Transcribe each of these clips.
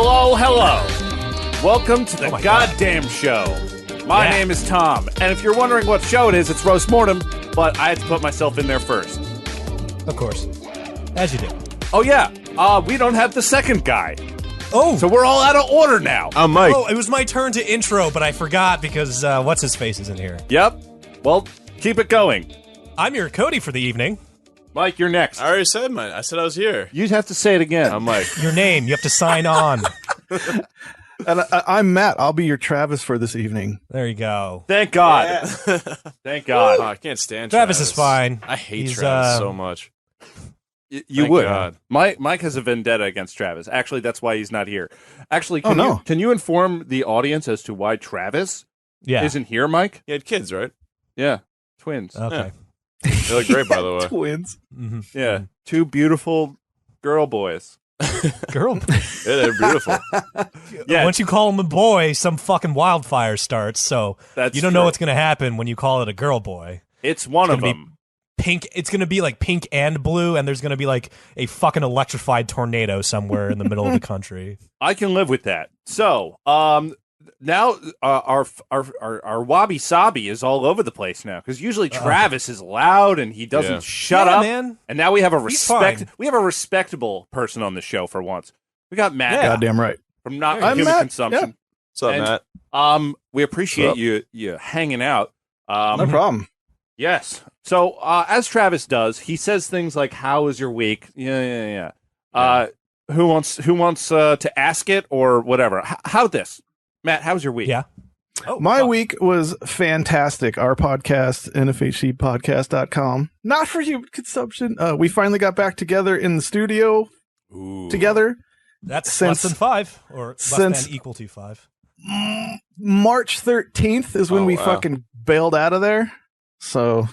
Hello, hello. Welcome to the goddamn show. My name is Tom, and if you're wondering what show it is, it's Roast Mortem, but I had to put myself in there first. Of course. As you do. Oh, yeah. We don't have the second guy. Oh! So we're all out of order now. I'm Mike. Oh, it was my turn to intro, but I forgot because what's-his-face is in here. Yep. Well, keep it going. I'm your Cody for the evening. Mike, you're next. I already said mine. I said I was here. You'd have to say it again. I'm Mike. Your name, you have to sign on. And I'm Matt. I'll be your Travis for this evening. There you go. Thank God. Yeah. Thank God. Oh, I can't stand Travis is fine. I hate He's, Travis so much. You Thank would. God. Mike has a vendetta against Travis. Actually, that's why he's not here. Actually, no. can you inform the audience as to why Travis isn't here, Mike? He had kids, right? Yeah. Twins. Okay. They look great, by the way. Twins. Mm-hmm. Yeah. Two beautiful girl boys. Girl. Yeah, they're beautiful. Yeah. Once you call him a boy, some fucking wildfire starts, so That's you don't know true. what's going to happen when you call it a girl boy. It's one of gonna them. Pink. It's going to be like pink and blue, and there's going to be like a fucking electrified tornado somewhere in the middle of the country. I can live with that. So, now our wabi sabi is all over the place now because usually Travis is loud and he doesn't shut up. Man. And now we have He's fine. we have a respectable person on the show for once. We got Matt Goddamn right. from Not I'm Human Matt. Consumption. What's up, And, Matt? We appreciate you hanging out. No problem. Yes. So as Travis does, he says things like, "How was your week?" Yeah. Who wants to ask it or whatever? How this, Matt? How was your week? Yeah. Oh, My week was fantastic. Our podcast, nfhcpodcast.com. Not for human consumption. We finally got back together in the studio together. That's Since- less than 5, or less since- than equal to 5. March 13th is when Oh, we wow. fucking bailed out of there. So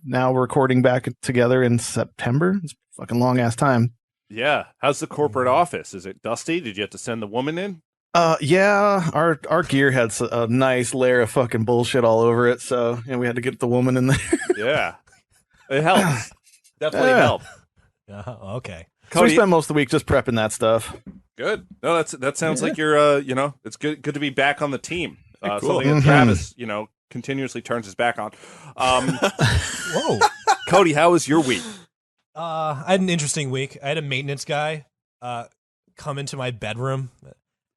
now we're recording back together in September. It's a fucking long ass time. Yeah. How's the corporate office? Is it dusty? Did you have to send the woman in? Yeah, our gear had a nice layer of fucking bullshit all over it, so we had to get the woman in there. Yeah. It helps. Definitely Yeah. help. Okay. So we spent most of the week just prepping that stuff. Good. No, that sounds like you're it's good to be back on the team. Cool. Something that Travis, continuously turns his back on. Whoa. Cody, how was your week? I had an interesting week. I had a maintenance guy come into my bedroom.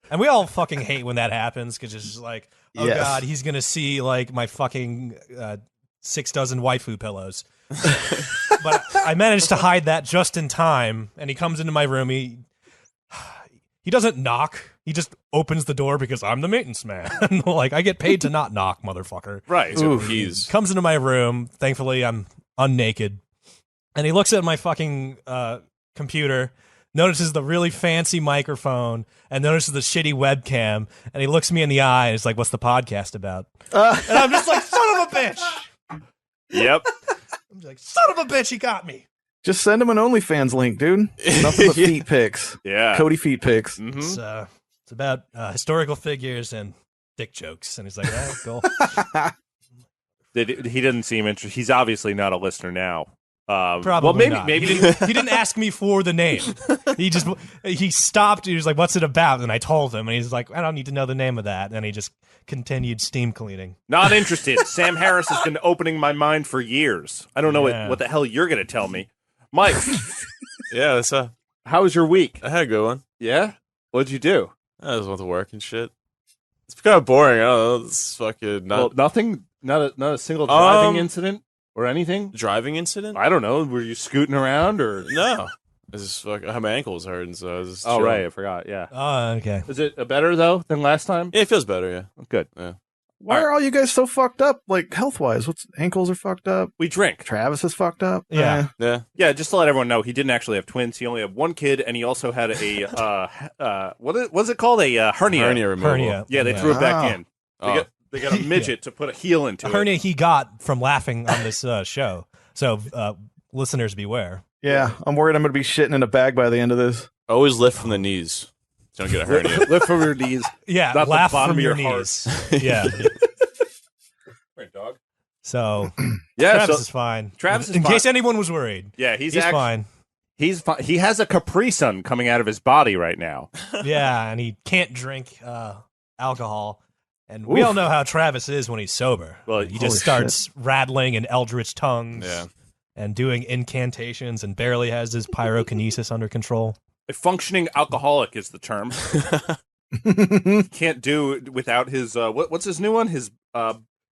And we all fucking hate when that happens because it's just like, oh, Yes. God, he's going to see like my fucking 6 dozen waifu pillows. But I managed to hide that just in time. And he comes into my room. He doesn't knock. He just opens the door because I'm the maintenance man. Like, I get paid to not knock, motherfucker. Right. He's Comes into my room. Thankfully, I'm unnaked. And he looks at my fucking computer, notices the really fancy microphone, and notices the shitty webcam. And he looks me in the eye and is like, "What's the podcast about?" And I'm just like, "Son of a bitch!" Yep. I'm just like, "Son of a bitch, he got me." Just send him an OnlyFans link, dude. Nothing but feet pics. Yeah. Cody feet pics. Mhm. It's about historical figures and dick jokes. And he's like, "Yeah, cool." He didn't seem interested. He's obviously not a listener now. Probably well, maybe not. He didn't ask me for the name. He stopped. He was like, "What's it about?" And I told him, and he's like, "I don't need to know the name of that." And he just continued steam cleaning. Not interested. Sam Harris has been opening my mind for years. I don't know what the hell you're going to tell me. Mike, yeah. That's how was your week? I had a good one. Yeah? What'd you do? I just went to work and shit. It's kind of boring. I don't know. It's fucking not Well, nothing? Not a single driving incident or anything? driving incident. I don't know. Were you scooting around or? No, I just my ankles hurting, so I was just Oh, chilling. right. I forgot. Yeah. Oh, okay. Is it better, though, than last time? Yeah, it feels better. Yeah. Good. Why are all you guys so fucked up, like health-wise? What's ankles are fucked up? We drink. Travis is fucked up. Yeah. Yeah. Yeah, just to let everyone know, he didn't actually have twins. He only had one kid, and he also had a, what's it called? A hernia. Hernia removal. Hernia. Yeah, they threw it back in. They got a midget to put a heel into A it. hernia he got from laughing on this show. So listeners beware. Yeah, I'm worried I'm going to be shitting in a bag by the end of this. Always lift from the knees. Don't get a hernia. Lift from your knees. Yeah, Not the laugh bottom from of your your knees. Yeah. Right, dog. So Yeah, Travis so is fine. Travis is in fine. case anyone was worried. Yeah, He's actually, fine. he has a Capri Sun coming out of his body right now. Yeah, and he can't drink alcohol. And we all know how Travis is when he's sober. Well, he just starts rattling in eldritch tongues and doing incantations and barely has his pyrokinesis under control. A functioning alcoholic is the term. Can't do without his what's his new one? His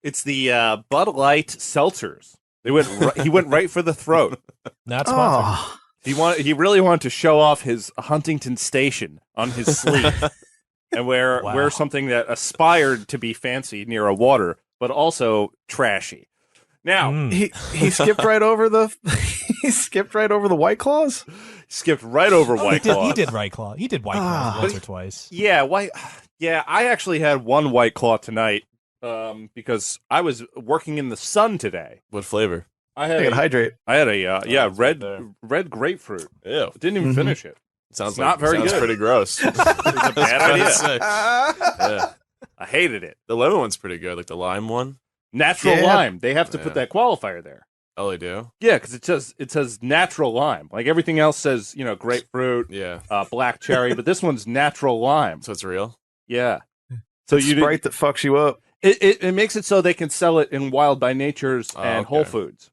it's the Bud Light seltzers. He went right for the throat. Not sponsored. He really wanted to show off his Huntington Station on his sleeve and wear something that aspired to be fancy near a water, but also trashy. Now he skipped right over the White Claws. Skipped right over White Claw. He did White Claw. He did White Claw once or twice. Yeah, I actually had one White Claw tonight because I was working in the sun today. What flavor? I had hydrate. I had a red grapefruit. Ew. Didn't even finish it. Sounds not very good. Pretty gross. It's a bad idea. Yeah. I hated it. The lemon one's pretty good, like the lime one. Natural lime. They have to put that qualifier there. Oh, they do? Yeah, because it says natural lime. Like everything else says, grapefruit, black cherry, but this one's natural lime. So it's real? Yeah. So Sprite that fucks you up. It makes it so they can sell it in Wild by Nature's and Whole Foods.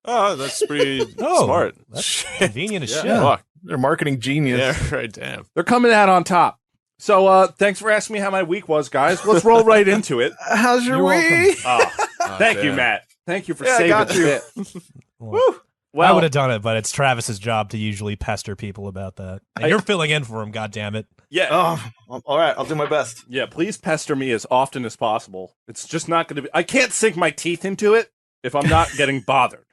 Oh, that's pretty smart. That's convenient as shit. Fuck. They're marketing genius. Yeah, right, damn. They're coming out on top. So thanks for asking me how my week was, guys. Let's roll right into it. How's your week? Thank you, Matt. Thank you for saving the bit. Well, I would have done it, but it's Travis's job to usually pester people about that. And you're filling in for him, goddammit. Yeah. Oh, all right. I'll do my best. Yeah, please pester me as often as possible. It's just not going to be... I can't sink my teeth into it if I'm not getting bothered.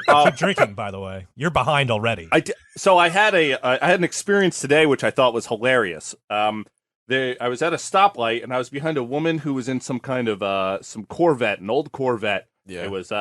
Keep drinking, by the way. You're behind already. So I had an experience today which I thought was hilarious. I was at a stoplight and I was behind a woman who was in some kind of some Corvette, an old Corvette. Yeah. It was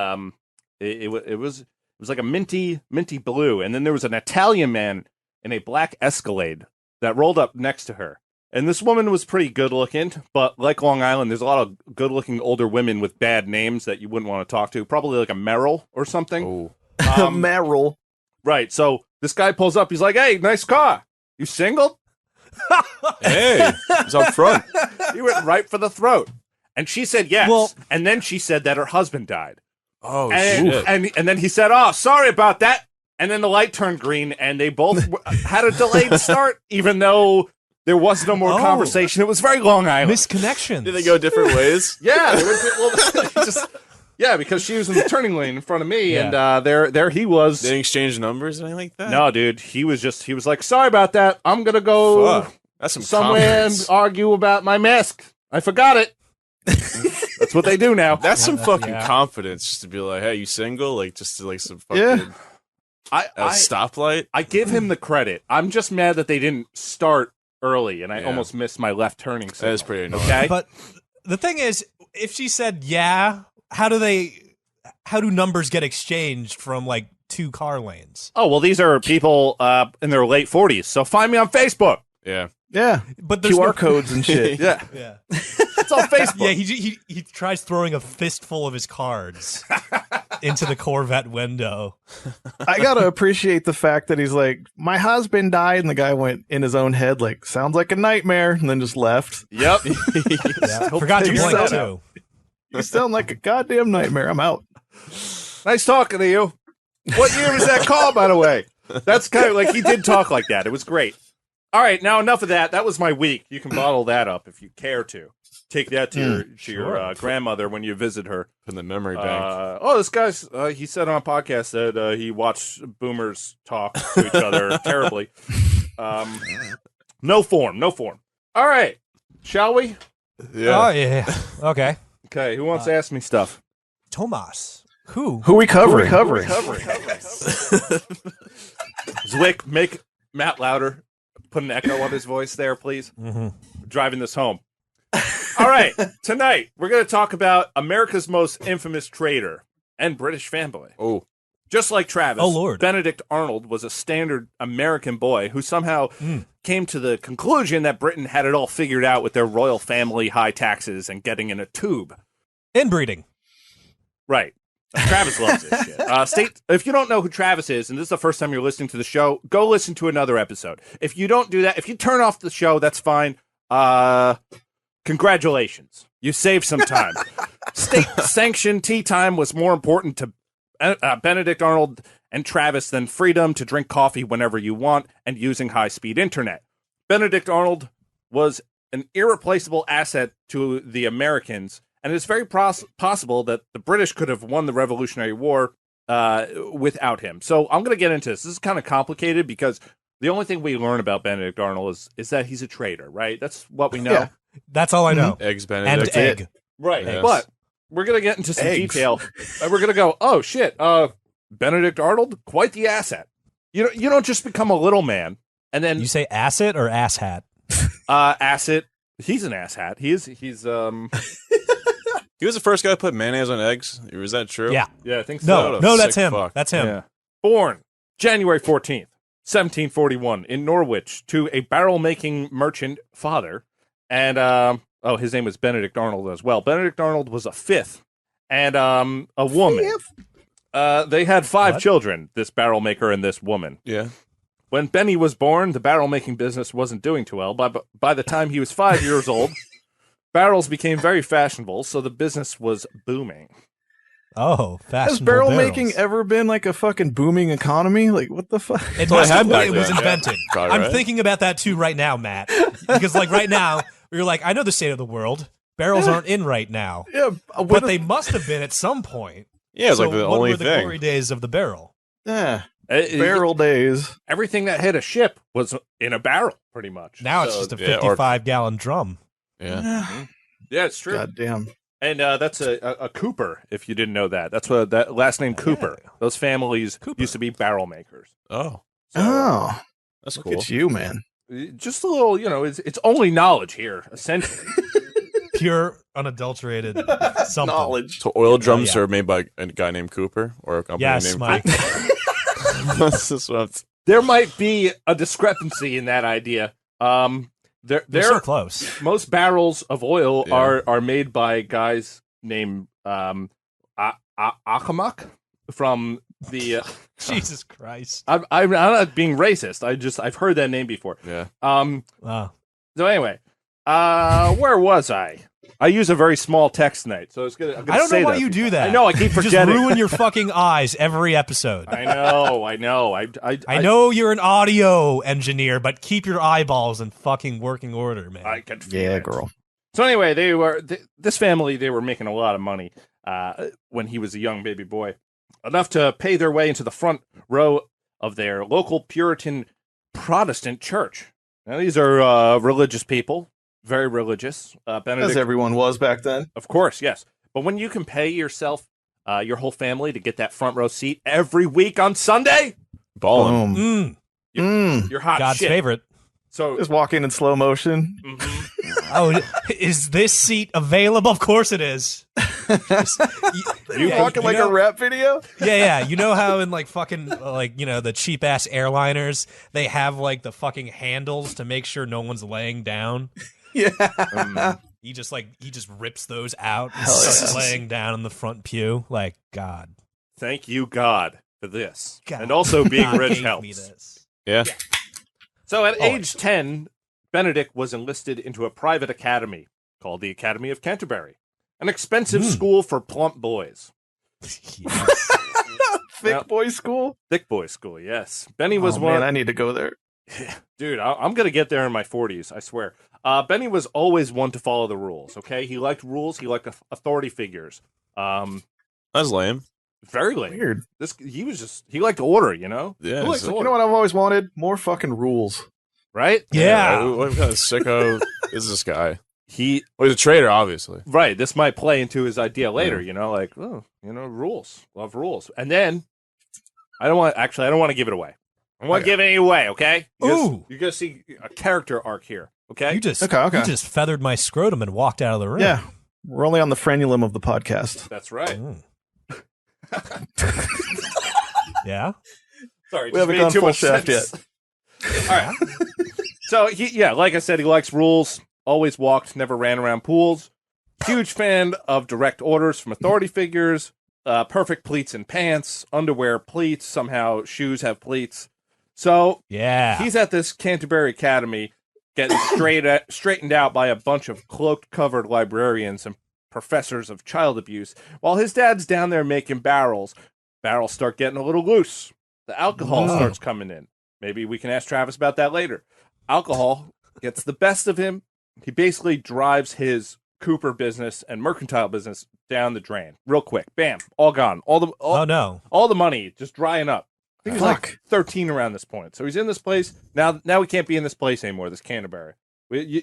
it was like a minty blue, and then there was an Italian man in a black Escalade that rolled up next to her. And this woman was pretty good looking, but like Long Island, there's a lot of good looking older women with bad names that you wouldn't want to talk to. Probably like a Merrill or something. Oh. Merrill. Right. So this guy pulls up. He's like, "Hey, nice car. You single?" Hey, he's up front. He went right for the throat. And she said yes. Well, and then she said that her husband died. Oh, shit. And then he said, "Oh, sorry about that." And then the light turned green, and they both had a delayed start, even though there was no more conversation. It was very Long Island. Misconnections. Did they go different ways? Yeah. Because she was in the turning lane in front of me, and there he was. They didn't exchange numbers or anything like that? No, dude. He was like, "Sorry about that. I'm going to go That's somewhere and argue about my mask. I forgot it." That's what they do now. That's some fucking confidence, just to be like, "Hey, you single?" Like, just to like some fucking stoplight. I give him the credit. I'm just mad that they didn't start early, and I almost missed my left turning signal. That is pretty annoying. Okay, but the thing is, if she said how do numbers get exchanged from like two car lanes? Oh well, these are people in their late 40s. So find me on Facebook. Yeah, but there's QR codes and shit. Yeah. It's on Facebook. Yeah, he tries throwing a fistful of his cards into the Corvette window. I gotta appreciate the fact that he's like, "My husband died," and the guy went in his own head like, "Sounds like a nightmare," and then just left. Yep. Forgot to blink too. You sound like a goddamn nightmare. I'm out. Nice talking to you. What year was that call, by the way? That's kind of like he did talk like that. It was great. All right, now enough of that. That was my week. You can bottle that up if you care to. Take that to your grandmother when you visit her. In the memory bank. This guy's, he said on a podcast that he watched boomers talk to each other terribly. No form. All right, shall we? Yeah. Oh, yeah. Okay. Okay, who wants to ask me stuff? Tomas. Who we covering? Zwick, make Matt louder. Put an echo on his voice there, please. Mm-hmm. Driving this home. All right, tonight we're going to talk about America's most infamous traitor and British fanboy. Oh. Just like Travis, Lord. Benedict Arnold was a standard American boy who somehow came to the conclusion that Britain had it all figured out with their royal family, high taxes, and getting in a tube. Inbreeding. Right. Travis loves this shit. If you don't know who Travis is, and this is the first time you're listening to the show, go listen to another episode. If you don't do that, if you turn off the show, that's fine. Congratulations. You saved some time. State-sanctioned tea time was more important to Benedict Arnold and Travis than freedom to drink coffee whenever you want and using high-speed internet. Benedict Arnold was an irreplaceable asset to the Americans, and it's very possible that the British could have won the Revolutionary War without him. So I'm going to get into this. This is kind of complicated because the only thing we learn about Benedict Arnold is that he's a traitor, right? That's what we know. Yeah. That's all I know. Eggs Benedict. And egg. Right. Yes. But we're going to get into some Eggs. detail. And we're going to go, oh, shit, Benedict Arnold, quite the asset. You don't just become a little man and then You say asset or asshat? asset. He's an asshat. He's He was the first guy to put mayonnaise on eggs. Is that true? Yeah. I think so. No, What a no, that's sick him. fuck. That's him. Yeah. Born January 14th, 1741 in Norwich to a barrel-making merchant father. And, his name was Benedict Arnold as well. Benedict Arnold was a fifth and a woman. They had 5 What? children, this barrel maker and this woman. Yeah. When Benny was born, the barrel-making business wasn't doing too well. By the time he was 5 years old, barrels became very fashionable, so the business was booming. Oh, Has fashionable barrel barrels. making ever been like a fucking booming economy? Like, what the fuck? It all I must had have back when it was then. invented. Probably I'm right. thinking about that too right now, Matt. Because like right now, you're like, I know the state of the world. Barrels aren't in right now, Yeah, but they must have been at some point. Yeah, it's So like the what only were the thing. glory days of the barrel? yeah, barrel days. Everything that hit a ship was in a barrel, pretty much. Now it's So, just a yeah, or- 55-gallon drum. Yeah. yeah, it's true. God damn. And that's a Cooper, if you didn't know that. That's what that last name Cooper. Those families Cooper. used to be barrel makers. Oh, So, Oh, that's look cool. at you, man. just a little, it's only knowledge here, essentially. Pure, unadulterated something. Knowledge. So oil drums yeah. are made by a guy named Cooper or a company Yes, named Mike. Cooper. That's just what I'm There might be a discrepancy in that idea. They're so close. Most barrels of oil Yeah. are made by guys named Akamak from the. Jesus Christ. I'm not being racist. I've heard that name before. Yeah. Wow. So anyway, where was I? I use a very small text tonight, so it's gonna. I'm gonna I don't say know why that you before. do that. I know. I keep You just forgetting. ruin your fucking eyes every episode. I know. I know you're an audio engineer, but keep your eyeballs in fucking working order, man. I can feel Yeah, it. girl. So anyway, this family. They were making a lot of money when he was a young baby boy, enough to pay their way into the front row of their local Puritan Protestant church. Now these are religious people, very religious. Benedict, As everyone was back then. of course, yes. But when you can pay yourself, your whole family to get that front row seat every week on Sunday, Balling. Boom. Mm, you're hot God's shit. favorite. So Just walking in slow motion. mhm. Oh, is this seat available? Of course it is. You walking like a rap video? Yeah. You know how in like fucking like the cheap ass airliners they have like the fucking handles to make sure no one's laying down. Yeah. He just rips those out and Hell starts yes. laying down in the front pew. Like God, thank you God for this, God. and also being God rich gave me helps. this. Yeah. So at Always. age 10, Benedict was enlisted into a private academy called the Academy of Canterbury, an expensive school for plump boys. Yes. Thick Now- boy school? Thick boy school, yes. Benny was Oh, one. man, I need to go there. Dude, I'm going to get there in my 40s, I swear. Benny was always one to follow the rules, okay? He liked rules. He liked authority figures. That's lame. Very lame. Weird. He liked order, you know? Yeah. Who likes it's like- order? You know what I've always wanted? More fucking rules. Right? Yeah. What kind of sicko is this guy? He Well, he's a traitor, obviously. Right. This might play into his idea later, Yeah. you know, like, rules. Love rules. And then I don't want to give it away. I don't want to give any away, okay? Ooh. You're going to see a character arc here, okay? You just Okay. you just feathered my scrotum and walked out of the room. Yeah. We're only on the frenulum of the podcast. That's right. Mm. Yeah. Sorry, We just haven't made gone too full much shaft sense. All right. So, like I said, he likes rules, always walked, never ran around pools. Huge fan of direct orders from authority figures. perfect pleats and pants, underwear pleats, somehow shoes have pleats. So Yeah. he's at this Canterbury Academy getting straightened out by a bunch of cloaked covered librarians and professors of child abuse, while his dad's down there making barrels. Barrels start getting a little loose. The alcohol starts coming in. Maybe we can ask Travis about that later. Alcohol gets the best of him. He basically drives his Cooper business and mercantile business down the drain real quick. Bam, all gone. All the money just drying up. I think he's like 13 around this point. So he's in this place. Now we can't be in this place anymore, this Canterbury.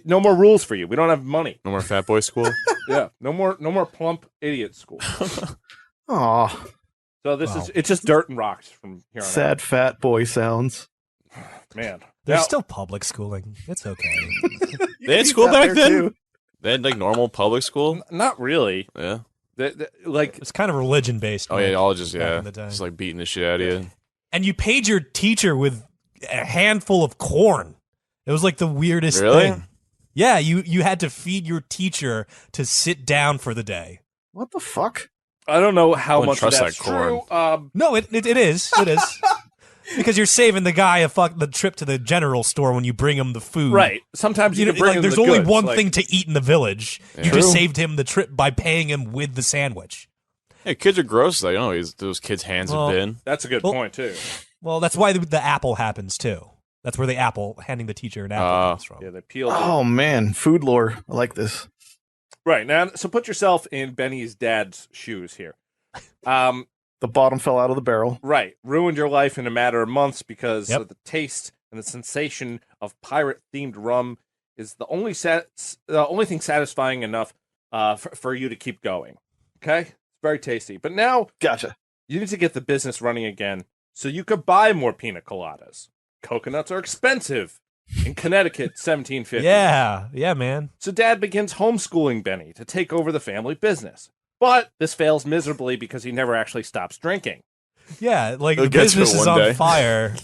No more rules for you. We don't have money. No more fat boy school? Yeah. No more plump idiot school. Aw. So it's just dirt and rocks from here on out. Sad fat boy sounds. Man. There's still public schooling. It's okay. They had school back then? Too. They had like normal public school? Not really. Yeah. Like It's kind of religion based. Oh yeah, all just back in the day. just like beating the shit out of you. And you paid your teacher with a handful of corn. It was like the weirdest Really? thing. Yeah, you had to feed your teacher to sit down for the day. What the fuck? I don't know how Wouldn't much of trust that's that corn. true. No, it is. It is. Because you're saving the guy the trip to the general store when you bring him the food. Right. Sometimes you can bring him there's the only goods, one like- thing to eat in the village. Yeah. You just True. saved him the trip by paying him with the sandwich. Hey, kids are gross. Like, those kids' hands Well, have been. That's a good Well- point too. Well, that's why the apple happens too. That's where the apple handing the teacher an apple comes from. Yeah, they peeled. Oh man, food lore. I like this. Right now, so put yourself in Benny's dad's shoes here. The bottom fell out of the barrel. Right, ruined your life in a matter of months because Yep. of the taste and the sensation of pirate-themed rum is the only thing satisfying enough for you to keep going. Okay, it's very tasty. But now Gotcha. you need to get the business running again so you could buy more pina coladas. Coconuts are expensive in Connecticut, 1750. Yeah, man. So Dad begins homeschooling Benny to take over the family business. But this fails miserably because he never actually stops drinking. Yeah, like He'll the get to business it is one on day. fire.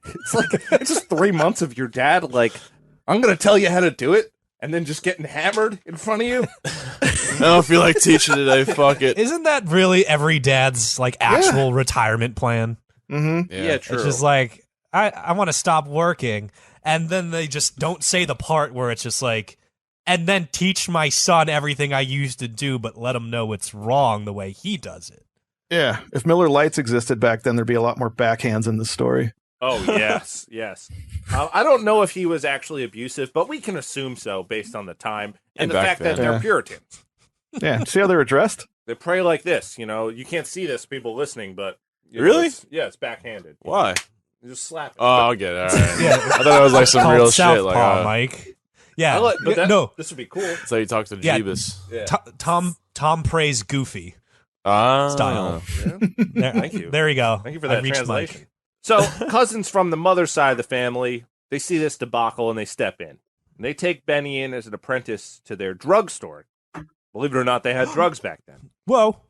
It's just 3 months of your dad like, I'm going to tell you how to do it, and then just getting hammered in front of you. I don't feel like teaching today. Fuck it. Isn't that really every dad's like actual retirement plan? Mm-hmm. Yeah, true. It's just like I want to stop working, and then they just don't say the part where it's just like, and then teach my son everything I used to do, but let him know it's wrong the way he does it. Yeah. If Miller Lights existed back then, there'd be a lot more backhands in this story. Oh, yes, yes. I don't know if he was actually abusive, but we can assume so based on the time and the back fact that then. they're Yeah. Puritans. Yeah. See how they were dressed? They pray like this, you know. You can't see this, people listening, but you know, Really? it's backhanded. Why? You just slap it. Oh, I'll get it. All right. Yeah. I thought it was like some Called real Southpaw, shit. Like, Mike. Yeah, I like, but that, no. this would be cool. that's how you talk to Yeah. Jeebus. Yeah. Tom prays Goofy Style. style. Yeah. There, Thank you. There you go. Thank you for I that reached translation. Mike. So, cousins from the mother's side of the family, they see this debacle and they step in. And they take Benny in as an apprentice to their drugstore. Believe it or not, they had drugs back then. Whoa.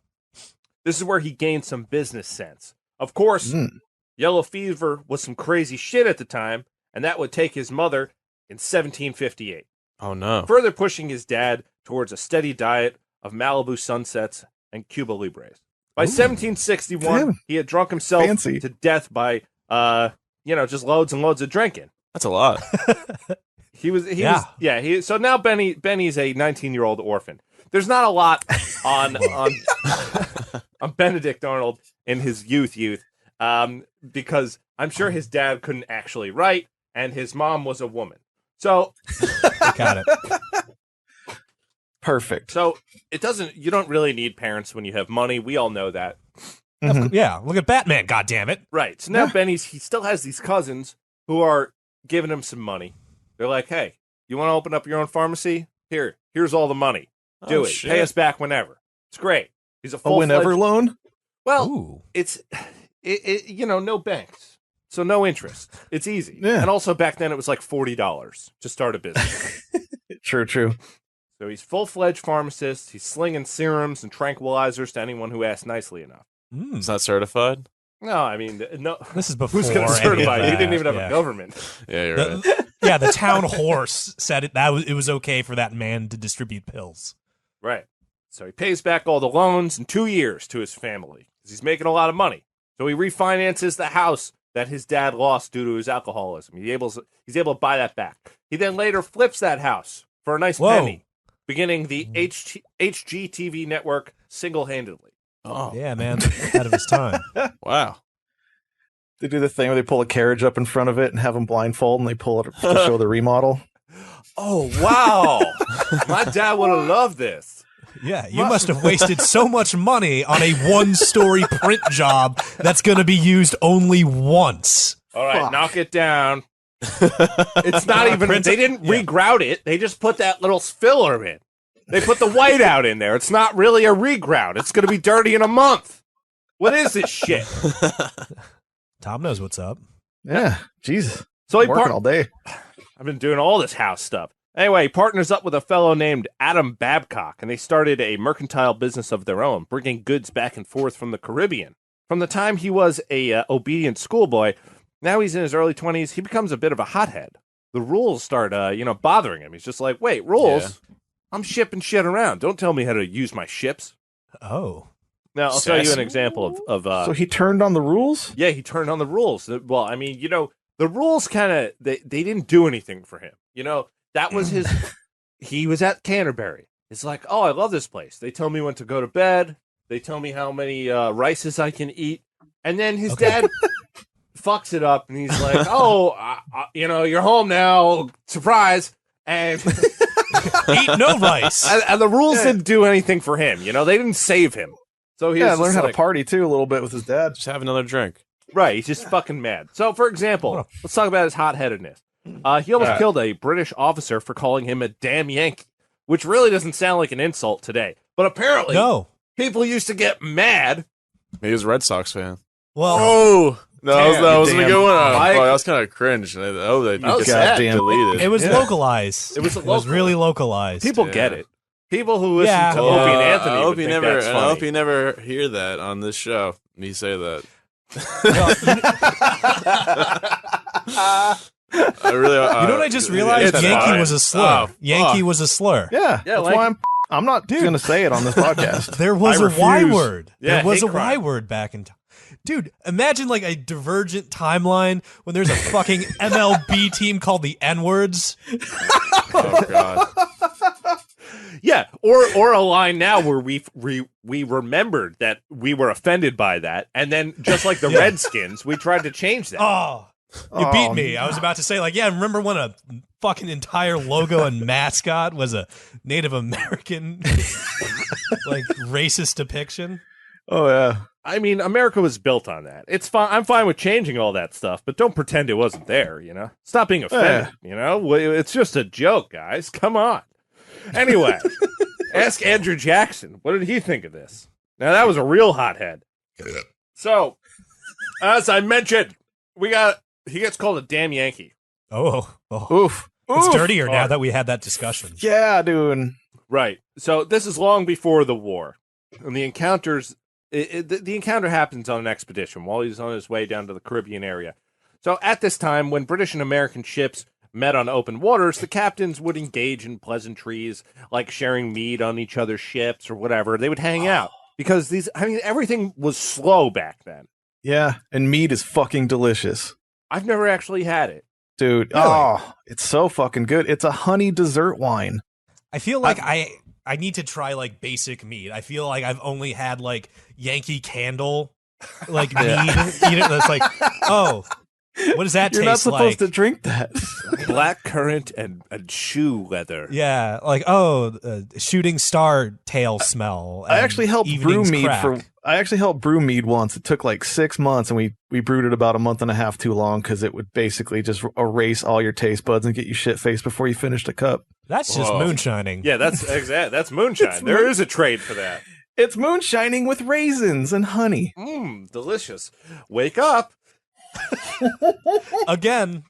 This is where he gained some business sense. Of course, yellow fever was some crazy shit at the time, and that would take his mother in 1758. Oh no. Further pushing his dad towards a steady diet of Malibu sunsets and Cuba Libres. By 1761, Damn. he had drunk himself Fancy. to death by, just loads and loads of drinking. That's a lot. So now Benny's a 19-year-old orphan. There's not a lot on Benedict Arnold in his youth, because I'm sure his dad couldn't actually write, and his mom was a woman. So Got it. Perfect. So you don't really need parents when you have money. We all know that. Mhm. Yeah, look at Batman, goddammit. Right. So now Yeah. he still has these cousins who are giving him some money. They're like, hey, you want to open up your own pharmacy? Here's all the money. Do Oh, it. shit. Pay us back whenever. It's great. He's a A full whenever loan? Well, Ooh. it's no banks. So no interest. It's easy. Yeah. And also back then it was like $40 to start a business. True. So he's full-fledged pharmacist. He's slinging serums and tranquilizers to anyone who asks nicely enough. Mm. It's not certified. No, I mean, no. This is before Who's going to any of certify? He that. didn't even have Yeah. a government. Yeah, you're right. The town horse said it was okay for that man to distribute pills. Right. So he pays back all the loans in 2 years to his family because he's making a lot of money. So he refinances the house that his dad lost due to his alcoholism. He's able to buy that back. He then later flips that house for a nice penny, beginning the HGTV network single-handedly. Oh, yeah, man, ahead of his time. Wow. They do the thing where they pull a carriage up in front of it and have them blindfold, and they pull it to show the remodel. Oh, wow. My dad would have loved this. Yeah, you must have wasted so much money on a one-story print job that's going to be used only once. All right, knock it down. It's not even, they didn't regrout it. They just put that little filler in. They put the white out in there. It's not really a regrout. It's going to be dirty in a month. What is this shit? Tom knows what's up. Yeah, Jesus. So he working all day. I've been doing all this house stuff. Anyway, he partners up with a fellow named Adam Babcock, and they started a mercantile business of their own, bringing goods back and forth from the Caribbean. From the time he was a obedient schoolboy, now he's in his early 20s, he becomes a bit of a hothead. The rules start, bothering him. He's just like, wait, rules? Yeah. I'm shipping shit around. Don't tell me how to use my ships. Oh. Now, I'll tell you an example of so he turned on the rules? Yeah, he turned on the rules. Well, I mean, the rules kind of, they didn't do anything for him. That was his, he was at Canterbury. It's like, oh, I love this place. They tell me when to go to bed. They tell me how many rices I can eat. And then his dad fucks it up, and he's like, oh, you're home now. Surprise. And eat no rice. And the rules didn't do anything for him. They didn't save him. So he learned how to party, too, a little bit with his dad. Just have another drink. Right. He's just fucking mad. So, for example, let's talk about his hot-headedness. He almost killed a British officer for calling him a damn Yankee, which really doesn't sound like an insult today. But apparently, people used to get mad. He was a Red Sox fan. Well, that wasn't a good one. That was kind of cringe. They deleted. It was localized. It was really localized. People get it. People who listen to Opie and Anthony. I hope you never hear that on this show. Me say that. I really. You know what I just realized? Yankee was a slur. Yankee was a slur. Yeah, that's why I'm not going to say it on this podcast. There was a Y word. There was a Y word back in time. Dude, imagine like a divergent timeline when there's a fucking MLB team called the N-words. Oh God. Yeah, or a line now where we remembered that we were offended by that, and then just like the Redskins, we tried to change that. Oh, you beat me. I was about to say, remember when a fucking entire logo and mascot was a Native American racist depiction? Oh yeah. I mean, America was built on that. It's fine. I'm fine with changing all that stuff, but don't pretend it wasn't there. Stop being offended. It's just a joke, guys. Come on. Anyway, ask Andrew Jackson. What did he think of this? Now, that was a real hothead. So, as I mentioned, he gets called a damn Yankee. Oh. Oof. It's dirtier now that we had that discussion. Yeah, dude. Right. So, this is long before the war. And the encounters, the encounter happens on an expedition while he's on his way down to the Caribbean area. So, at this time, when British and American ships met on open waters, the captains would engage in pleasantries, like sharing meat on each other's ships or whatever. They would hang out because everything was slow back then. Yeah, and meat is fucking delicious. I've never actually had it. Dude, really? It's so fucking good. It's a honey dessert wine. I feel like I need to try basic meat. I feel like I've only had Yankee Candle mead. That's what does that taste like? You're not supposed to drink that. Black currant and shoe leather. Yeah, shooting star tail smell. I actually helped brew mead once. It took 6 months, and we brewed it about a month and a half too long because it would basically just erase all your taste buds and get you shit faced before you finished a cup. That's just moonshining. Yeah, that's exact. That's moonshine. There is a trade for that. It's moonshining with raisins and honey. Delicious. Wake up. Again.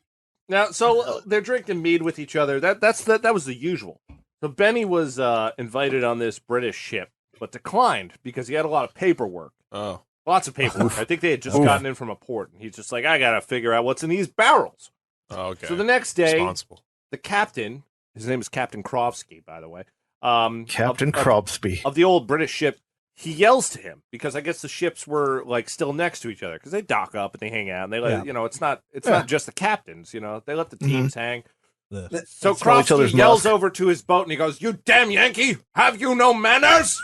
Now, so they're drinking mead with each other. That was the usual. So Benny was invited on this British ship, but declined because he had a lot of paperwork. Oh, lots of paperwork. I think they had just gotten in from a port, and he's just like, I gotta figure out what's in these barrels. Oh, okay. So the next day, the captain, his name is Captain Krovsky, by the way. Captain Crosby of the old British ship. He yells to him because I guess the ships were like still next to each other because they dock up and they hang out and they let it's not just the captains, they let the teams hang. So Crofsky yells over to his boat and he goes, "You damn Yankee, have you no manners?"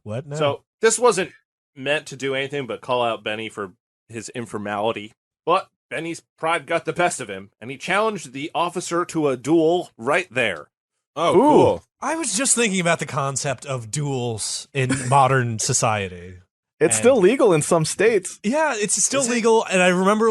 What? No. So this wasn't meant to do anything but call out Benny for his informality, but Benny's pride got the best of him and he challenged the officer to a duel right there. Oh, cool. I was just thinking about the concept of duels in modern society. It's still legal in some states. Yeah, it's still legal. And I remember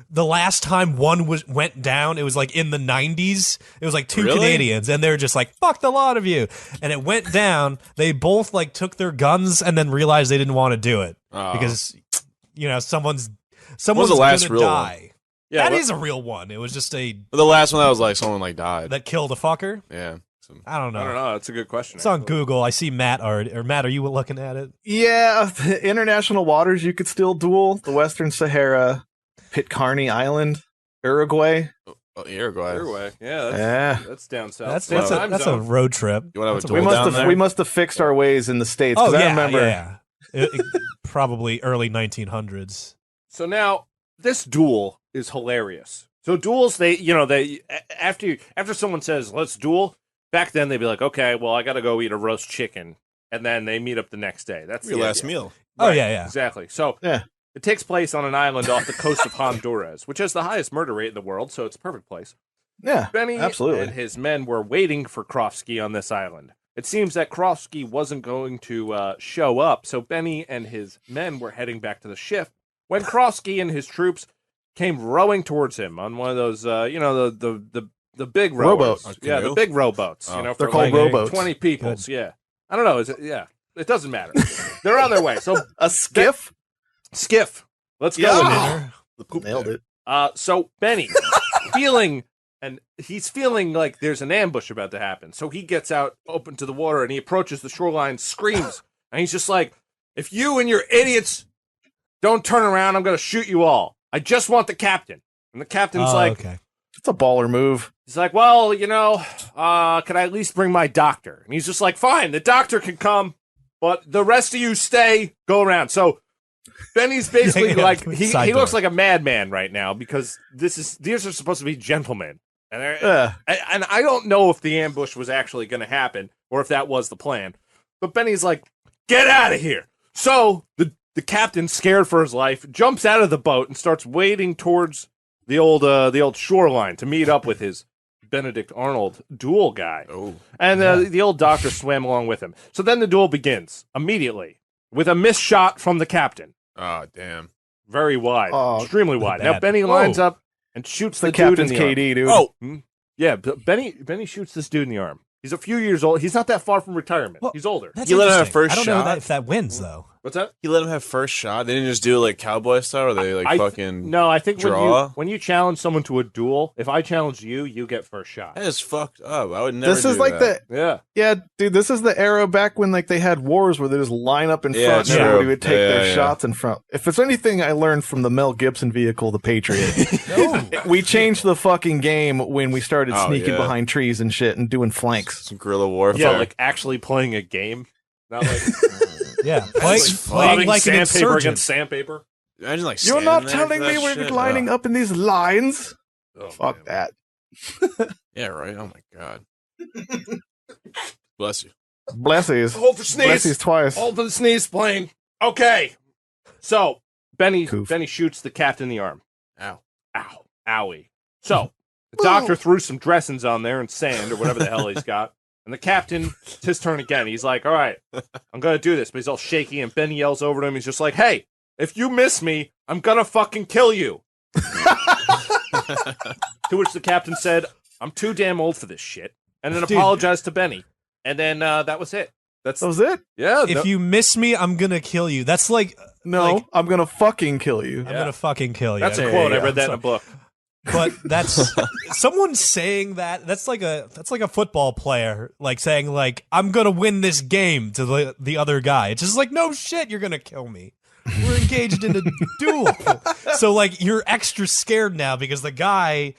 the last time one went down, it was like in the 90s. It was like two Canadians and they were just like, "Fuck the lot of you." And it went down. They both like took their guns and then realized they didn't want to do it because someone's the last gonna real die. One? Yeah, that is a real one. It was just the last one that was like someone like died that killed a fucker. Yeah. I don't know. That's a good question. It's on Google. I see Matt Matt, are you looking at it? Yeah, the international waters you could still duel. The Western Sahara, Pitcairn Island, Uruguay. Uruguay. Yeah, that's down south. That's a road trip. You want to have a duel down there? We must have fixed our ways in the States. Oh, I remember. Yeah. Probably early 1900s. So now this duel is hilarious. So duels, they after someone says let's duel. Back then, they'd be like, "Okay, well, I got to go eat a roast chicken," and then they meet up the next day. That's your last meal. Right, oh yeah, exactly. So it takes place on an island off the coast of Honduras, which has the highest murder rate in the world. So it's a perfect place. Yeah, Benny absolutely. and his men were waiting for Crofsky on this island. It seems that Crofsky wasn't going to show up, so Benny and his men were heading back to the ship when Crofsky and his troops came rowing towards him on one of those, the big rowboats. Yeah, the big rowboats. They're called rowboats. 20 peoples. Good. Yeah. I don't know. Is it? Yeah. It doesn't matter. They're on their way. So a skiff? Skiff. Let's go. Nailed it. So Benny he's feeling like there's an ambush about to happen. So he gets out open to the water and he approaches the shoreline, screams, and he's just like, "If you and your idiots don't turn around, I'm going to shoot you all. I just want the captain." And the captain's okay. It's a baller move. He's like, "Well, can I at least bring my doctor?" And he's just like, "Fine, the doctor can come, but the rest of you stay, go around." So Benny's basically like, he looks like a madman right now because these are supposed to be gentlemen. And I don't know if the ambush was actually going to happen or if that was the plan. But Benny's like, "Get out of here." So the captain, scared for his life, jumps out of the boat and starts wading towards the old shoreline to meet up with his Benedict Arnold duel guy. Oh. And the old doctor swam along with him. So then the duel begins immediately with a missed shot from the captain. Oh, damn. Very wide. Extremely wide. Now Benny lines up and shoots the dude in the arm. KD, dude. Oh. Yeah, Benny shoots this dude in the arm. He's a few years old. He's not that far from retirement. He's older. That's you let him have first shot? I don't know if that wins, though. What's that? You let him have first shot? They didn't just do it like cowboy style, or they fucking No, I think draw? when you challenge someone to a duel, if I challenge you, you get first shot. That is fucked up. I would never This is like that. Yeah, dude, this is the era back when they had wars where they just line up in front and everybody would take their shots in front. If it's anything I learned from the Mel Gibson vehicle, The Patriot, we changed the fucking game when we started sneaking behind trees and shit and doing flanks. Some guerrilla warfare. Yeah, like actually playing a game. Not like playing like an sandpaper insurgent. against sandpaper. Imagine like You're not telling me we're lining up in these lines? Fuck that. Yeah, right. Oh my god. Bless you. Blessies. Hold for sneeze. Blessies twice. Hold for the sneeze plane. Okay. So Benny shoots the captain in the arm. Ow. Owie. So the doctor threw some dressings on there and sand or whatever the hell he's got. And the captain, it's his turn again. He's like, "All right, I'm going to do this." But he's all shaky, and Benny yells over to him. He's just like, "Hey, if you miss me, I'm going to fucking kill you." To which the captain said, "I'm too damn old for this shit." And then apologized to Benny. And then that was it. That was it? Yeah. If you miss me, I'm going to kill you. That's like... No, I'm going to fucking kill you. I'm going to fucking kill you. That's a quote. I read that in a book. But that's someone saying that. That's like a football player like saying like I'm gonna win this game to the other guy. It's just like no shit, you're gonna kill me. We're engaged in a duel. So like you're extra scared now because the guy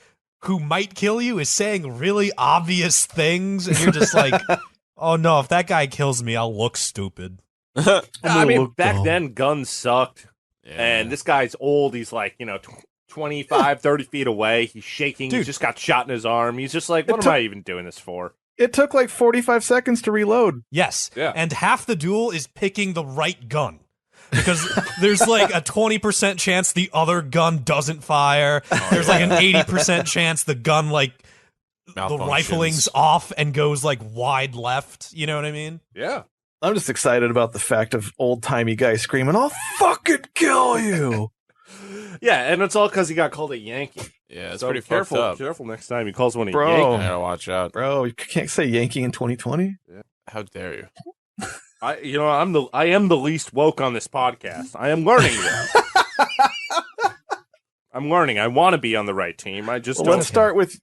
who might kill you is saying really obvious things, and you're just like, oh no, if that guy kills me, I'll look stupid. I mean, back then, guns sucked. Yeah. And this guy's old. He's like, 25, 30 feet away. He's shaking. Dude. He's just got shot in his arm. He's just like, what am I even doing this for? It took like 45 seconds to reload. Yes. Yeah. And half the duel is picking the right gun. Because there's like a 20% chance the other gun doesn't fire. There's like an 80% chance the gun, like, the rifling's off and goes like wide left. You know what I mean? Yeah. I'm just excited about the fact of old-timey guys screaming, I'll fucking kill you. Yeah, and it's all because he got called a Yankee. Yeah, it's pretty fucked up. Careful next time he calls one a Bro, Yankee. I gotta watch out. Bro, you can't say Yankee in 2020. Yeah. How dare you? I am the least woke on this podcast. I am learning this. I'm learning. I want to be on the right team. I just don't.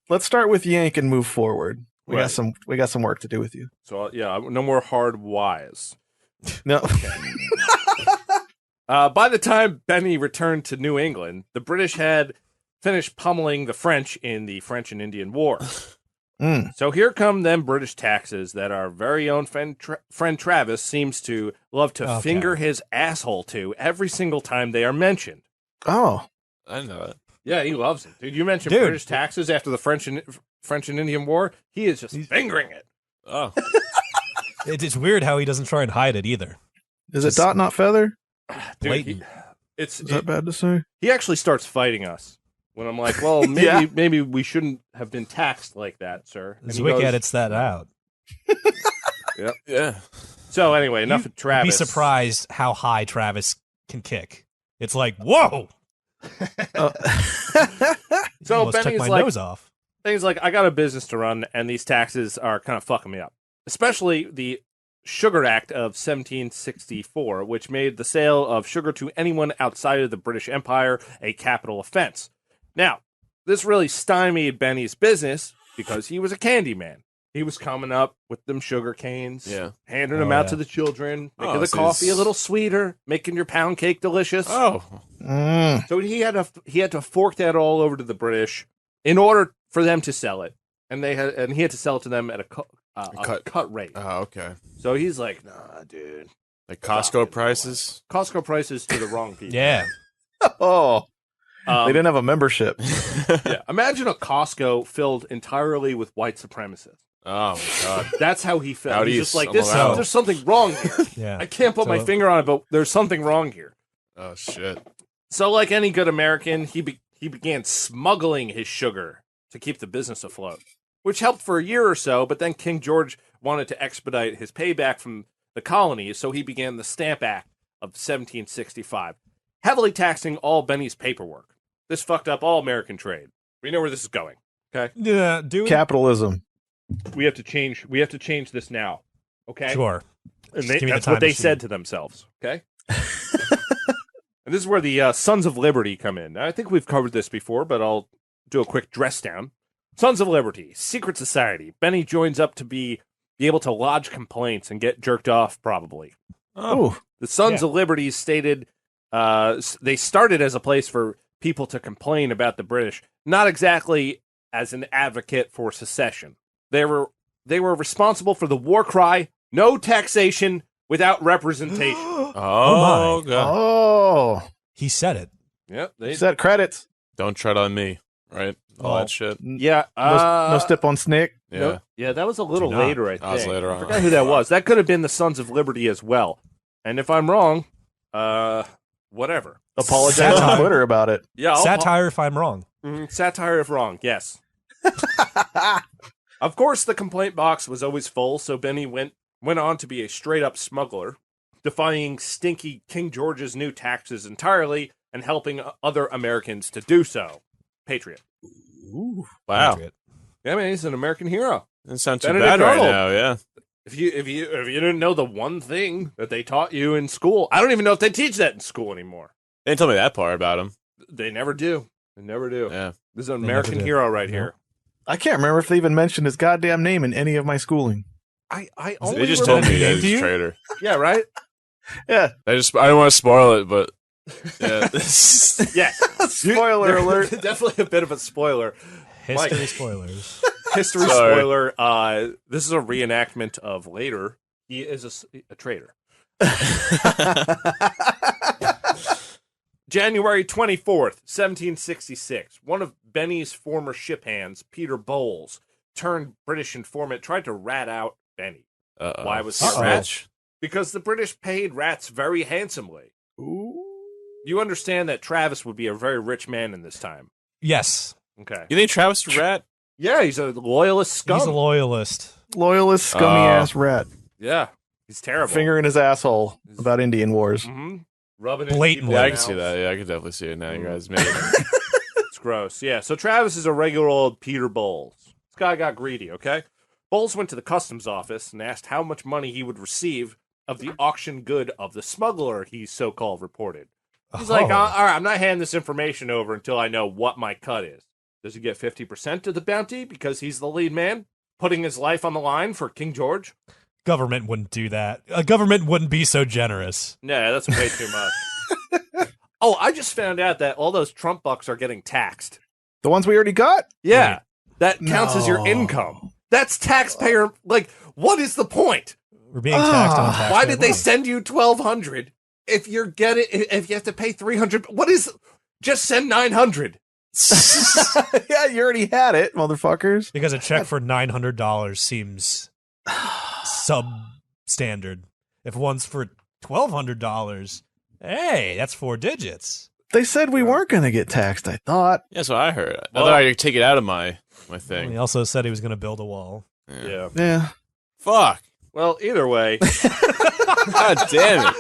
Let's start with Yank and move forward. We got some work to do with you. So yeah, no more hard Ys. No. Okay. By the time Benny returned to New England, the British had finished pummeling the French in the French and Indian War. So here come them British taxes that our very own friend Travis seems to love to finger his asshole to every single time they are mentioned. Oh, I know it. Yeah, he loves it. Dude, you mentioned British taxes after the French and Indian War. He is just fingering it. Oh. It's weird how he doesn't try and hide it either. Is it dot not feather? Dude, is that bad to say? He actually starts fighting us when I'm like, well, maybe we shouldn't have been taxed like that, sir. Zwick edits that out. Yep. Yeah. So anyway, enough of Travis. Be surprised how high Travis can kick. It's like, whoa. So Benny's took my nose off. Benny's like, I got a business to run, and these taxes are kind of fucking me up. Especially the Sugar Act of 1764, which made the sale of sugar to anyone outside of the British Empire a capital offense. Now, this really stymied Benny's business because he was a candy man. He was coming up with them sugar canes, handing them out to the children, making the coffee a little sweeter, making your pound cake delicious. Oh, so he had to fork that all over to the British in order for them to sell it, and he had to sell it to them at a cut rate. Oh, okay. So he's like, nah, dude. Like Costco prices? Costco prices to the wrong people. Yeah. Oh. They didn't have a membership. Yeah. Imagine a Costco filled entirely with white supremacists. Oh, my God. That's how he felt. He's just like, there's something wrong here. Yeah. I can't put my finger on it, but there's something wrong here. Oh, shit. So like any good American, he began smuggling his sugar to keep the business afloat, which helped for a year or so, but then King George wanted to expedite his payback from the colonies, so he began the Stamp Act of 1765, heavily taxing all Benny's paperwork. This fucked up all American trade. We know where this is going, okay? Yeah, do we? Capitalism. We have to change this now, okay? Sure. And that's what they said to themselves, okay? And this is where the Sons of Liberty come in. Now, I think we've covered this before, but I'll do a quick dress down. Sons of Liberty, secret society. Benny joins up to be able to lodge complaints and get jerked off, probably. Oh. The Sons of Liberty stated they started as a place for people to complain about the British, not exactly as an advocate for secession. They were responsible for the war cry, no taxation without representation. Oh, my. Oh. He said it. Yep. He said credits. Don't tread on me, right? All that shit. Yeah. No step on Snick. Yeah. No, yeah, that was a little later, I think. That was later on. I forgot who that was. That could have been the Sons of Liberty as well. And if I'm wrong, whatever. Apologize on Twitter about it. Yeah, satire if I'm wrong. Satire if wrong, yes. Of course, the complaint box was always full, so Benny went on to be a straight-up smuggler, defying stinky King George's new taxes entirely and helping other Americans to do so. Patriot. Ooh, wow. Patriot. Yeah, man, he's an American hero. Doesn't sound too Benedict bad right Arnold. now, yeah. If you didn't know the one thing that they taught you in school, I don't even know if they teach that in school anymore. They didn't tell me that part about him. They never do. They never do. Yeah. This is an American hero right here. I can't remember if they even mentioned his goddamn name in any of my schooling. I only They just told me remember- he was a traitor. Yeah, right? Yeah. I don't want to spoil it, but yeah. Yeah. Spoiler alert. Definitely a bit of a spoiler. History spoilers. History spoiler. This is a reenactment of later. He is a traitor. January 24th, 1766. One of Benny's former ship hands, Peter Bowles, turned British informant, tried to rat out Benny. Why was he a rat? Because the British paid rats very handsomely. Ooh. You understand that Travis would be a very rich man in this time. Yes. Okay. You think Travis is a rat? Yeah, he's a loyalist scum. He's a loyalist. Loyalist, scummy ass rat. Yeah, he's terrible. Finger in his asshole about Indian wars. Mm-hmm. Rubbing Blatantly. Yeah, I can see that. Yeah, I can definitely see it now. You guys made it. It's gross. Yeah, so Travis is a regular old Peter Bowles. This guy got greedy, okay? Bowles went to the customs office and asked how much money he would receive of the auction good of the smuggler he so-called reported. He's like, all right, I'm not handing this information over until I know what my cut is. Does he get 50% of the bounty because he's the lead man, putting his life on the line for King George? Government wouldn't do that. A government wouldn't be so generous. Nah, that's way too much. Oh, I just found out that all those Trump bucks are getting taxed. The ones we already got? Yeah, Right. that counts as your income. That's taxpayer. Like, what is the point? We're being taxed on tax. Why did they send you 1,200 if you have to pay 300? What is? Just send 900. Yeah, you already had it, motherfuckers. Because a check for $900 seems substandard. If one's for $1,200, hey, that's 4 digits. They said we weren't going to get taxed, I thought. That's what I heard. I thought I'd take it out of my thing. He also said he was going to build a wall. Yeah. Yeah. Fuck. Well, either way, God damn it.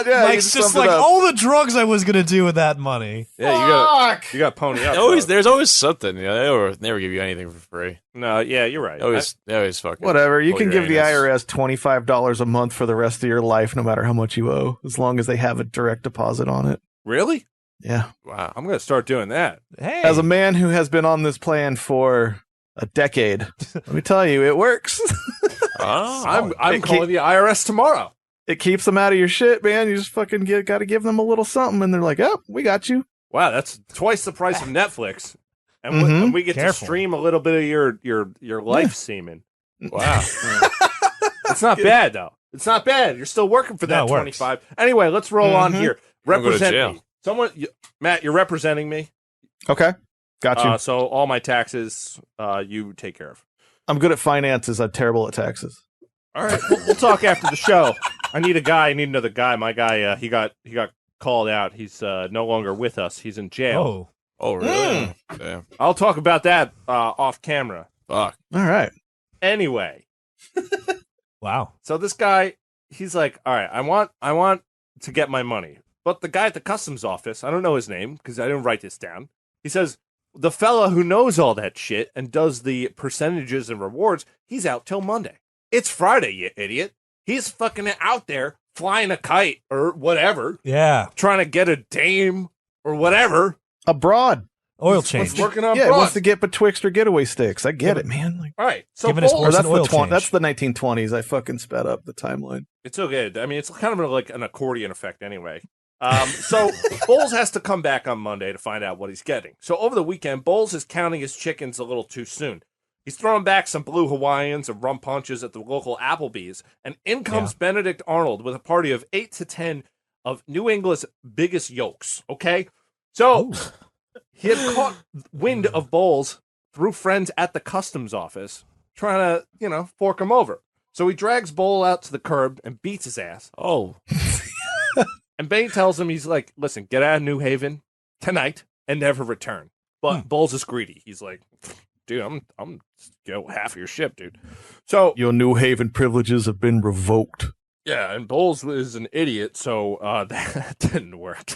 Yeah, Mike's just like, all the drugs I was going to do with that money. yeah, you got pony up. There's always something. You know, they never give you anything for free. No, yeah, you're right. They always fucking. Whatever. You pull can your give the anus. IRS $25 a month for the rest of your life, no matter how much you owe, as long as they have a direct deposit on it. Really? Yeah. Wow. I'm going to start doing that. Hey. As a man who has been on this plan for a decade, let me tell you, it works. Oh. I'm calling the IRS tomorrow. It keeps them out of your shit, man. You just fucking got to give them a little something, and they're like, "Oh, we got you." Wow, that's twice the price of Netflix, and, Mhm. we get Careful. to stream a little bit of your life semen. Wow. It's not bad though. It's not bad. You're still working for that No, it works. 25. Anyway, let's roll on Mhm. here. Don't go to Represent jail. me. Matt, you're representing me. Okay, got you. So all my taxes, you take care of. I'm good at finances. I'm terrible at taxes. All right, we'll talk after the show. I need another guy. My guy, he got called out. He's no longer with us. He's in jail. Oh. Oh, really? Damn. I'll talk about that off camera. Fuck. All right. Anyway, Wow. so this guy, he's like, all right, I want to get my money. But the guy at the customs office, I don't know his name because I didn't write this down. He says, the fella who knows all that shit and does the percentages and rewards, he's out till Monday. It's Friday, you idiot. He's fucking out there flying a kite or whatever, Yeah. trying to get a dame or whatever. Abroad. Oil He's change. working on Yeah, it broad. wants to get betwixt or getaway sticks. I get it, man. Like, All right, so Giving his Bowles- horse that's an oil the change. that's the 1920s. I fucking sped up the timeline. It's okay. I mean, it's kind of like an accordion effect anyway. So Bowles has to come back on Monday to find out what he's getting. So over the weekend, Bowles is counting his chickens a little too soon. He's throwing back some blue Hawaiians and rum punches at the local Applebee's, and in comes Benedict Arnold with a party of 8 to 10 of New England's biggest yokes. Okay, so he had caught wind of Bowles through friends at the customs office, trying to fork him over. So he drags Bowles out to the curb and beats his ass. Oh. And Bane tells him, he's like, listen, get out of New Haven tonight and never return. But Bowles is greedy. He's like, dude, I'm half of your ship, dude. So Your New Haven privileges have been revoked. yeah, and Bowles is an idiot, so that didn't work.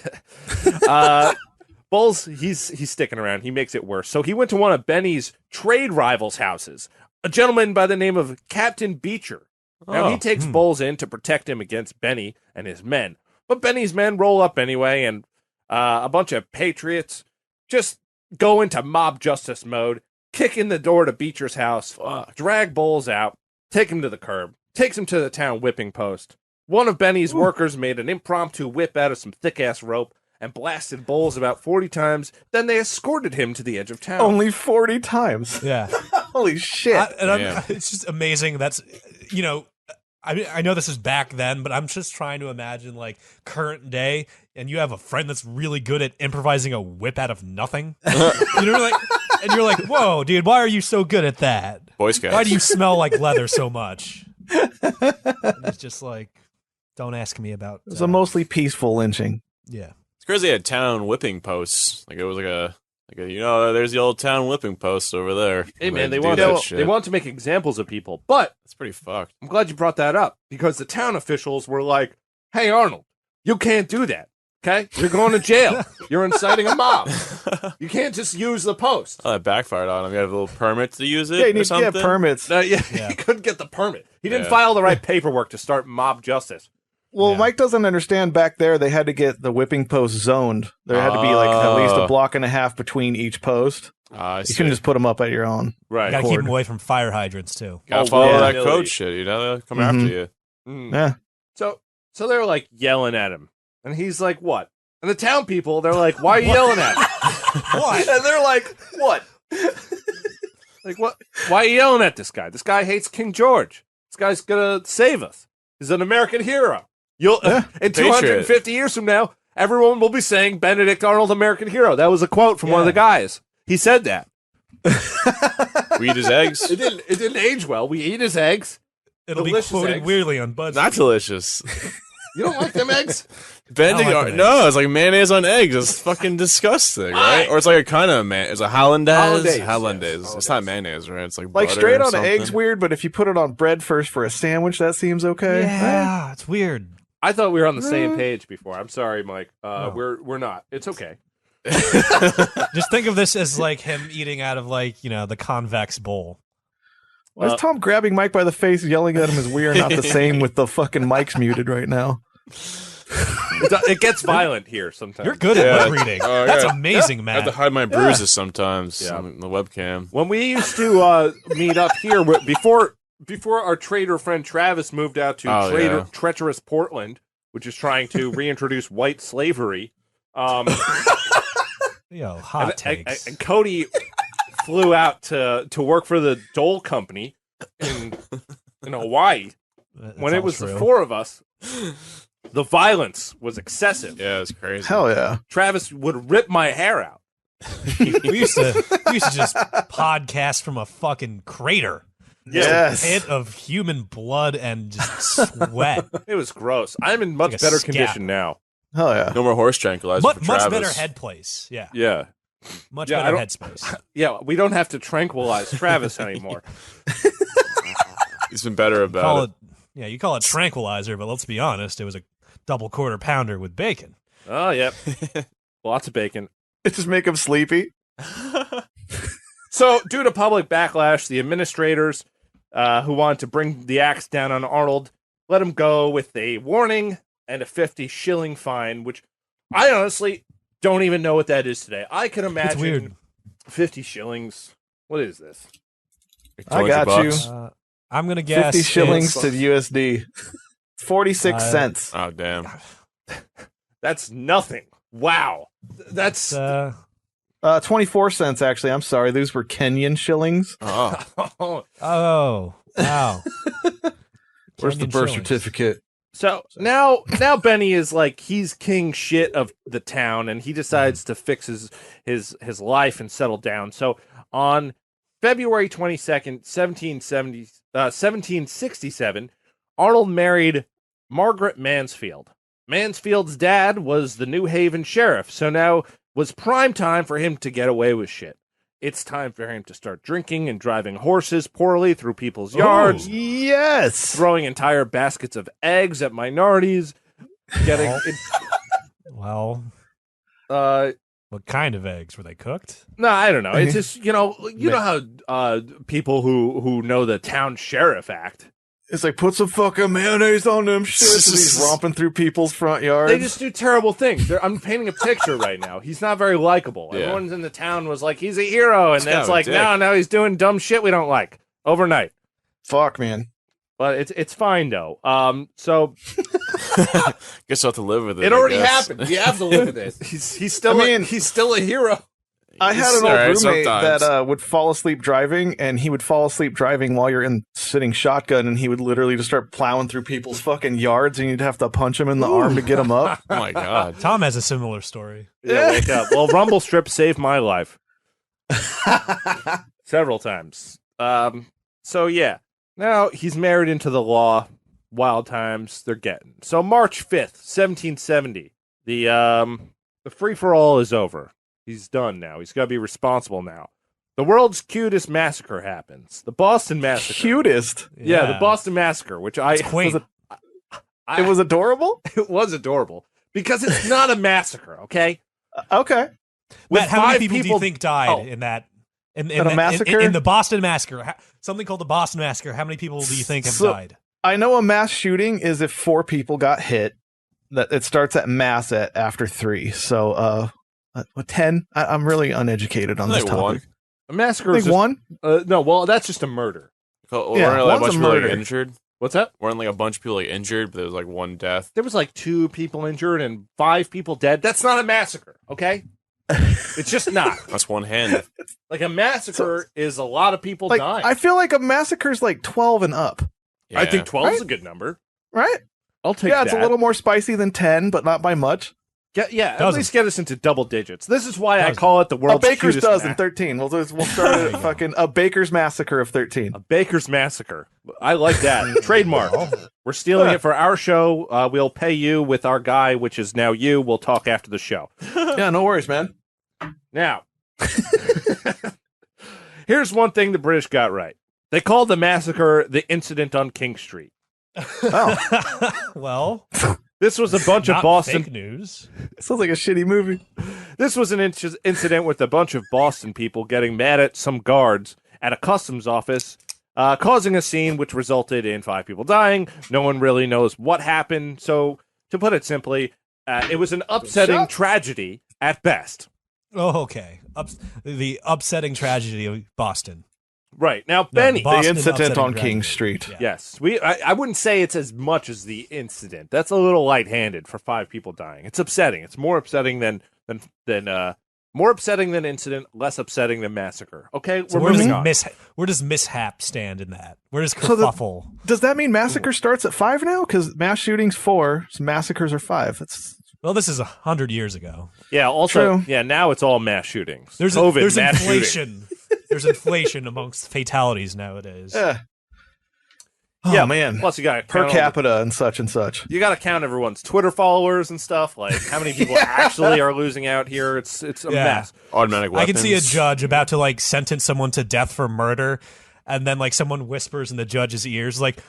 Bowles, he's sticking around. He makes it worse. So he went to one of Benny's trade rivals' houses, a gentleman by the name of Captain Beecher. Now he takes Bowles in to protect him against Benny and his men. But Benny's men roll up anyway, and a bunch of patriots just go into mob justice mode, kick in the door to Beecher's house, drag Bowles out, take him to the curb, takes him to the town whipping post. One of Benny's workers made an impromptu whip out of some thick-ass rope, and blasted bowls about 40 times. Then they escorted him to the edge of town. Only 40 times. Yeah. Holy shit. It's just amazing. That's, I know this is back then, but I'm just trying to imagine like current day, and you have a friend that's really good at improvising a whip out of nothing. And you're like, whoa, dude, why are you so good at that? Boy Scouts. Why do you smell like leather so much? And it's just like, don't ask me about. It was a mostly peaceful lynching. Yeah. It's crazy they had town whipping posts. Like it was like a there's the old town whipping post over there. Hey man, they want to make examples of people, but it's pretty fucked. I'm glad you brought that up because the town officials were like, "Hey Arnold, you can't do that. Okay, you're going to jail. You're inciting a mob. You can't just use the post." Oh, that backfired on him. You have a little permit to use it. Yeah, you need or something? to get permits. He couldn't get the permit. He didn't file the right paperwork to start mob justice. Well, Mike doesn't understand back there they had to get the whipping post zoned. There had to be like at least a block and a half between each post. You couldn't just put them up at your own. Right. You gotta keep them away from fire hydrants too. Gotta follow that code shit, they'll come after you. Yeah. So they're like yelling at him. And he's like, "What?" And the town people, they're like, "Why are you yelling at him?" What? And they're like, "What?" Like, what? Why are you yelling at this guy? This guy hates King George. This guy's gonna save us. He's an American hero. In 250 years from now, everyone will be saying Benedict Arnold, American hero. That was a quote from one of the guys. He said that. We eat his eggs. It didn't age well. We eat his eggs. It'll Delicious be quoted eggs. weirdly on Buzz. Not delicious. You don't like them eggs? Benedict, like no, it's like mayonnaise on eggs. It's fucking disgusting, right? Or it's like a kind of it's a hollandaise. Hollandaise. It's not mayonnaise, right? It's like butter straight or on something. eggs weird, but if you put it on bread first for a sandwich, that seems okay. Yeah, it's weird. I thought we were on the same page before. I'm sorry, Mike. We're not. It's okay. Just think of this as like him eating out of like, the convex bowl. Why is Tom grabbing Mike by the face, yelling at him as we are not the same with the fucking mics muted right now? It gets violent here sometimes. You're good at lip reading. That's amazing, I man. have to hide my bruises sometimes on the webcam. When we used to meet up here, before our trader friend Travis moved out to treacherous Portland, which is trying to reintroduce white slavery. Hot takes. And Cody flew out to work for the Dole Company in Hawaii. When it was true. the four of us, the violence was excessive. Yeah, it's crazy. Hell yeah. Travis would rip my hair out. we used to just podcast from a fucking crater. Yes. Just a pit of human blood and just sweat. It was gross. I'm in much better condition now. Hell yeah. No more horse tranquilizer for Much Travis. better head place. Yeah. Yeah. Much better headspace. Yeah, we don't have to tranquilize Travis anymore. He's been better about it. Yeah, you call it tranquilizer, but let's be honest, it was a double quarter pounder with bacon. Oh, yep. Lots of bacon. It just make him sleepy. So, due to public backlash, the administrators who wanted to bring the axe down on Arnold let him go with a warning and a 50 shilling fine, which I honestly don't even know what that is today. I can imagine it's weird. 50 shillings. What is this? I got $20. you. I'm going to guess 50 shillings to USD. 46 cents. Oh, damn. That's nothing. Wow. That's 24 cents, actually. I'm sorry. Those were Kenyan shillings. Oh. Oh, wow. Where's the birth certificate? So now Benny is like, he's king shit of the town, and he decides to fix his life and settle down. So on February 22nd, 1767, Arnold married Margaret Mansfield. Mansfield's dad was the New Haven sheriff, so now was prime time for him to get away with shit. It's time for him to start drinking and driving horses poorly through people's yards. Oh, yes. Throwing entire baskets of eggs at minorities. Well, what kind of eggs? Were they cooked? No, I don't know. It's just, you know how people who know the town sheriff act. It's like, put some fucking mayonnaise on them shit. And he's romping through people's front yards. They just do terrible things. I'm painting a picture right now. He's not very likable. Yeah. Everyone in the town was like, he's a hero. And then it's like, no, he's doing dumb shit we don't like overnight. Fuck, man. But it's fine, though. So Guess I'll have to live with it. It already happened. You have to live with it. He's still a hero. I had an old roommate sometimes. that would fall asleep driving, and he would fall asleep driving while you're in sitting shotgun, and he would literally just start plowing through people's fucking yards, and you'd have to punch him in the arm to get him up. Oh my god. Tom has a similar story. Yeah, wake up. Well, Rumble Strip saved my life several times. So yeah, now he's married into the law. Wild times they're getting. So March 5th, 1770, the free for all is over. He's done now. He's got to be responsible now. The world's cutest massacre happens. The Boston Massacre. Cutest? Yeah, the Boston Massacre, which It's quaint. It was adorable? It was adorable because it's not a massacre, okay? Okay. Matt, how many people do you think died in that? In a massacre? In the Boston Massacre. Something called the Boston Massacre. How many people do you think have died? I know a mass shooting is if 4 people got hit. That it starts at mass at after 3. So, 10? I'm really uneducated on this topic. 1. A massacre I is think just, 1? No, well, that's just a murder. Weren't like a bunch of people injured? What's that? Weren't like a bunch of people injured, but there was like 1 death. There was like 2 people injured and 5 people dead. That's not a massacre, okay? It's just not. That's 1 hand. Like a massacre is a lot of people Like, dying. I feel like a massacre is like 12 and up, Yeah. I think 12 is a good number. right? I'll take Yeah, that. it's a little more spicy than 10, but not by much. At least get us into double digits. This is why I Dozen. call it the A world's baker's cutest dozen, 13. We'll start at fucking a baker's massacre of 13. A baker's massacre. I like that. Trademark. We're stealing it for our show. We'll pay you with our guy, which is now you. We'll talk after the show. Yeah, no worries, man. Now, here's one thing the British got right. They called the massacre the incident on King Street. Oh, Well, This was a bunch of not Boston. fake news. sounds like a shitty movie. This was an incident with a bunch of Boston people getting mad at some guards at a customs office, causing a scene which resulted in 5 people dying. No one really knows what happened. So, to put it simply, it was an upsetting tragedy at best. Oh, okay. The upsetting tragedy of Boston. Right. Now, Benny. Boston The incident upsetting on tragedy. King Street. Yeah. Yes. I wouldn't say it's as much as the incident. That's a little lightheaded for 5 people dying. It's upsetting. It's more upsetting than more upsetting than incident, less upsetting than massacre. Okay, So we're moving on. where does mishap stand in that? Where does So kerfuffle? Does that mean massacre starts at 5 now? Because mass shootings 4, so massacres are 5. Well, this is 100 years ago. Yeah. Also, True. yeah. Now it's all mass shootings. There's COVID, there's mass shooting. inflation. There's inflation amongst fatalities nowadays. Oh, Yeah, man. Plus, you got Per capita and such and such. You got to count everyone's Twitter followers and stuff. Like how many people actually are losing out here. It's a mess. Automatic weapons. I can see a judge about to like sentence someone to death for murder, and then like someone whispers in the judge's ears, like,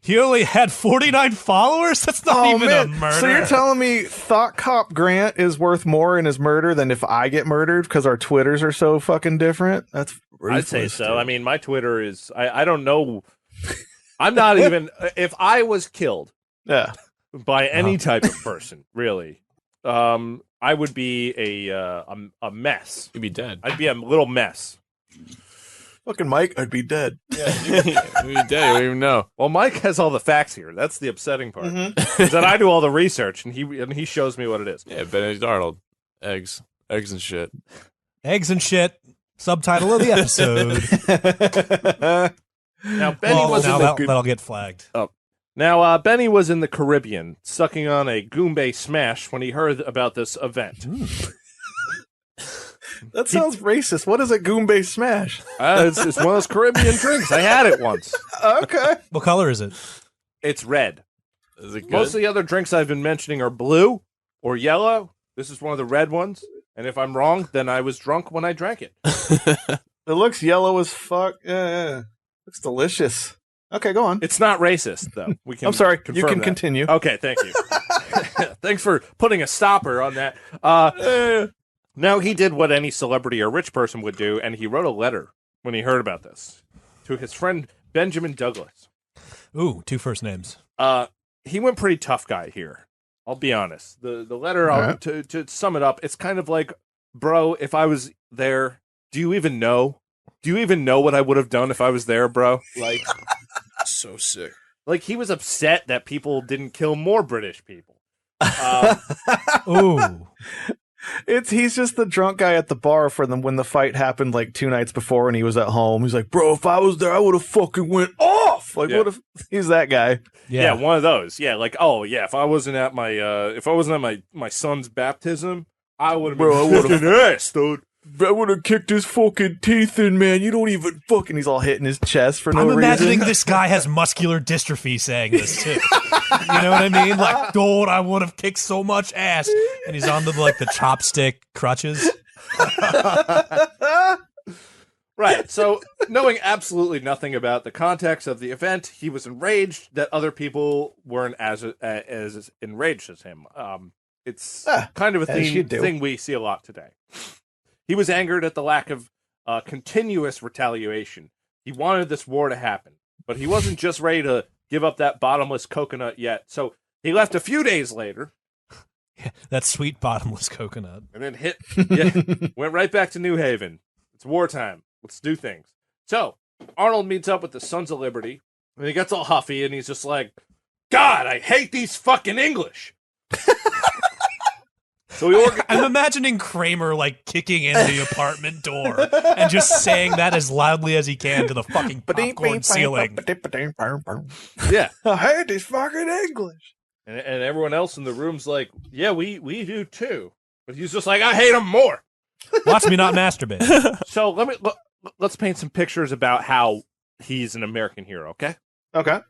"He only had 49 followers. That's not even a murder." So you're telling me Thought Cop Grant is worth more in his murder than if I get murdered because our Twitters are so fucking different? That's I'd say ruthless, so. dude. I mean, my Twitter is. I don't know. I'm not even. If I was killed Yeah. by any type of person, really, I would be a mess. You'd be dead. I'd be a little mess. Fucking Mike, I'd be dead. You'd be dead. You don't even know. Well, Mike has all the facts here. That's the upsetting part. Mm-hmm. Is that I do all the research and he shows me what it is. Yeah, Benedict Arnold. Eggs and shit. Eggs and shit. Subtitle of the episode. Now Benny was in the that'll get flagged. Benny was in the Caribbean, sucking on a Goombay smash when he heard about this event. That sounds racist. What is a Goombay smash? It's one of those Caribbean drinks. I had it once. Okay. What color is it? It's red. Is it good? Most of the other drinks I've been mentioning are blue or yellow. This is one of the red ones. And if I'm wrong, then I was drunk when I drank it. It looks yellow as fuck. Yeah. Looks delicious. Okay, go on. It's not racist, though. We can I'm sorry. You confirm can that. continue. Okay, thank you. Thanks for putting a stopper on that. Now, he did what any celebrity or rich person would do, and he wrote a letter when he heard about this to his friend Benjamin Douglas. Ooh, 2 first names. He went pretty tough guy here. I'll be honest. The letter, All right. to sum it up, it's kind of like, bro, if I was there, do you even know? Do you even know what I would have done if I was there, bro? So sick. Like, he was upset that people didn't kill more British people. Ooh. He's just the drunk guy at the bar for them when the fight happened like 2 nights before and he was at home. He's like, bro, if I was there, I would have fucking went off. Like, what if he's that guy? Yeah, one of those. Yeah, like, oh yeah, if I wasn't at my son's baptism, I would have been fucking ass, dude. I would have kicked his fucking teeth in, man. You don't even fucking. He's all hitting his chest for no reason. I'm imagining this guy has muscular dystrophy saying this too. You know what I mean? Like, dude, I would have kicked so much ass, and he's on the chopstick crutches. Right. So, knowing absolutely nothing about the context of the event, he was enraged that other people weren't as enraged as him. It's kind of a thing we see a lot today. He was angered at the lack of continuous retaliation. He wanted this war to happen, but he wasn't just ready to give up that bottomless coconut yet. So he left a few days later. Yeah, that sweet bottomless coconut. And then went right back to New Haven. It's wartime. Let's do things. So Arnold meets up with the Sons of Liberty, and he gets all huffy, and he's just like, God, I hate these fucking English. So I'm imagining Kramer kicking in the apartment door and just saying that as loudly as he can to the fucking popcorn ceiling. Yeah, I hate this fucking English. And everyone else in the room's like, yeah, we do too. But he's just like, I hate them more. Watch me not masturbate. So let's paint some pictures about how he's an American hero. Okay.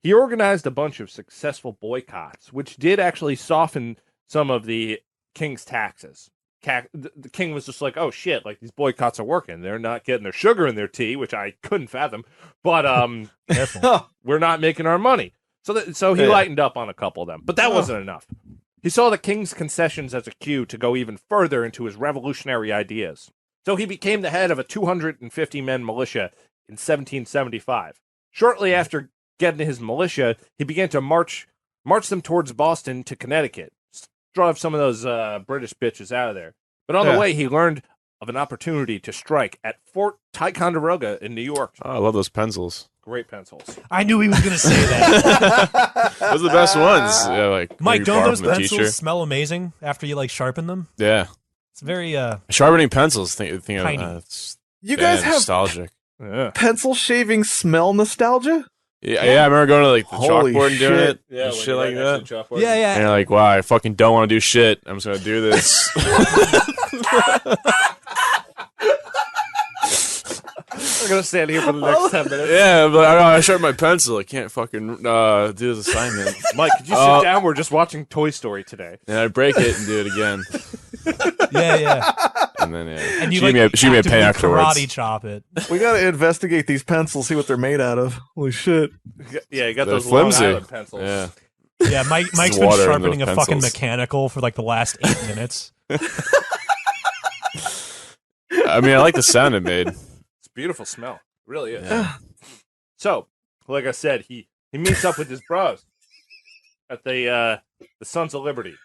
He organized a bunch of successful boycotts, which did actually soften some of the king's taxes. The king was just like, oh shit, like these boycotts are working. They're not getting their sugar in their tea, which I couldn't fathom. But we're not making our money. So he lightened up on a couple of them. But that wasn't enough. He saw the king's concessions as a cue to go even further into his revolutionary ideas. So he became the head of a 250-man militia in 1775. Shortly after getting his militia, he began to march them towards Boston to Connecticut. Drive some of those British bitches out of there. But on the way, he learned of an opportunity to strike at Fort Ticonderoga in New York. Oh, I love those pencils. Great pencils. I knew he was going to say that. Those are the best ones. Yeah, like Mike, don't those pencils smell amazing after you sharpen them? Yeah. It's very sharpening pencils. Think of you guys have nostalgic. Pencil shaving smell nostalgia? Yeah, I remember going to the Holy chalkboard and doing shit. it. Yeah, shit like that. Yeah. And you're like, wow, I fucking don't want to do shit. I'm just going to do this. We're going to stand here for the next 10 minutes. Yeah, but I sharpened my pencil. I can't fucking do this assignment. Mike, could you sit down? We're just watching Toy Story today. And I break it and do it again. Yeah. And then, And you shoot me a pen afterwards. Karate chop it. We got to investigate these pencils, see what they're made out of. Holy shit. Yeah, you got those flimsy. Long Island pencils. Yeah. Yeah, Mike's been sharpening a fucking mechanical for the last 8 minutes. I mean, I like the sound it made. It's a beautiful smell. It really is. Yeah. So, like I said, he meets up with his bros at the Sons of Liberty.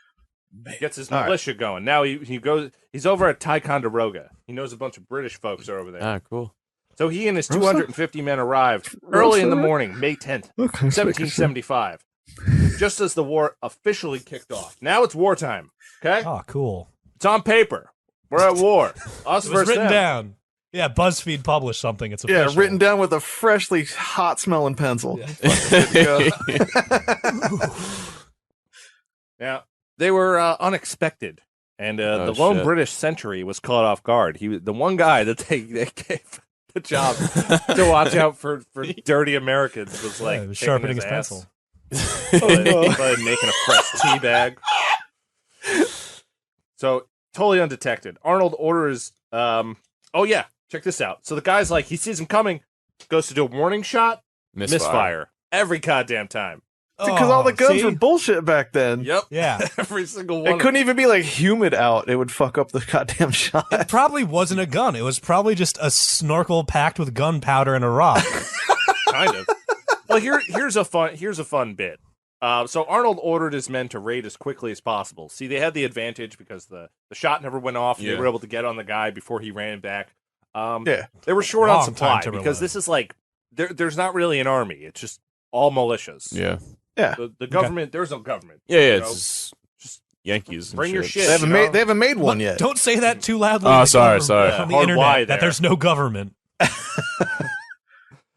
He gets his militia going. Now he's over at Ticonderoga. He knows a bunch of British folks are over there. Ah, cool. So he and his 250 men arrived early in the morning, May 10th, 1775, just as the war officially kicked off. Now it's wartime, okay? Oh, cool. It's on paper. We're at war. Us it was versus written them. down. Yeah, BuzzFeed published something. It's official. Yeah, written down with a freshly hot-smelling pencil. Now, they were unexpected, and the lone British sentry was caught off guard. He was the one guy that they gave the job to watch out for dirty Americans was he was sharpening his pencil. By making a fresh tea bag. So, totally undetected. Arnold orders, check this out. So the guy's like, he sees him coming, goes to do a warning shot, misfire. Every goddamn time. Because all the guns were bullshit back then. Yep. Yeah. Every single one. It couldn't even be humid out. It would fuck up the goddamn shot. It probably wasn't a gun. It was probably just a snorkel packed with gunpowder and a rock. Kind of. Well, here's a fun bit. So Arnold ordered his men to raid as quickly as possible. See, they had the advantage because the shot never went off. Yeah. They were able to get on the guy before he ran back. They were short on supply because this is there's not really an army. It's just all militias. Yeah. The government. There's no government. Yeah, you know? it's just Yankees. And Bring your shit. They haven't made one yet. Don't say that too loudly. Oh, sorry. On the Hard internet, Y that there. there's no government.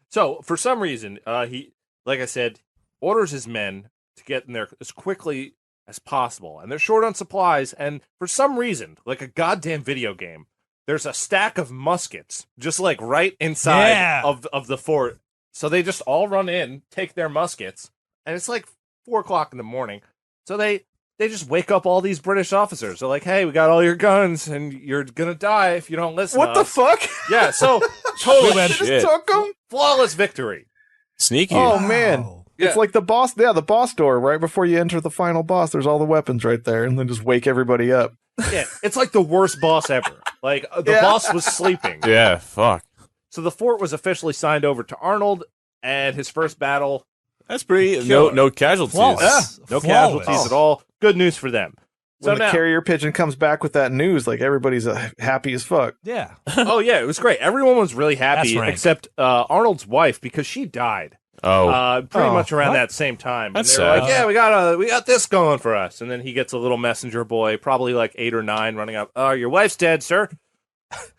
So for some reason, he, like I said, orders his men to get in there as quickly as possible, and they're short on supplies. And for some reason, like a goddamn video game, there's a stack of muskets just like right inside of the fort. So they just all run in, take their muskets, and it's like 4:00 in the morning. So they just wake up all these British officers. They're like, "Hey, we got all your guns, and you're gonna die if you don't listen." What the fuck? Yeah, so totally Just took them? flawless victory. Sneaky. Oh man. Yeah. It's like the boss door right before you enter the final boss. There's all the weapons right there, and then just wake everybody up. Yeah, it's like the worst boss ever. Like the boss was sleeping. Yeah, fuck. So the fort was officially signed over to Arnold, and his first battle. That's pretty. Killer. No casualties. Flawless. No Flawless. casualties at all. Good news for them. When So the now, carrier pigeon comes back with that news, like everybody's happy as fuck. Yeah. oh yeah, it was great. Everyone was really happy That's right. except Arnold's wife because she died. Oh, Pretty Oh, much around what? that same time. That's and they were sad. like, yeah, we got this going for us. And then he gets a little messenger boy, probably like 8 or 9, running up. Oh, your wife's dead, sir.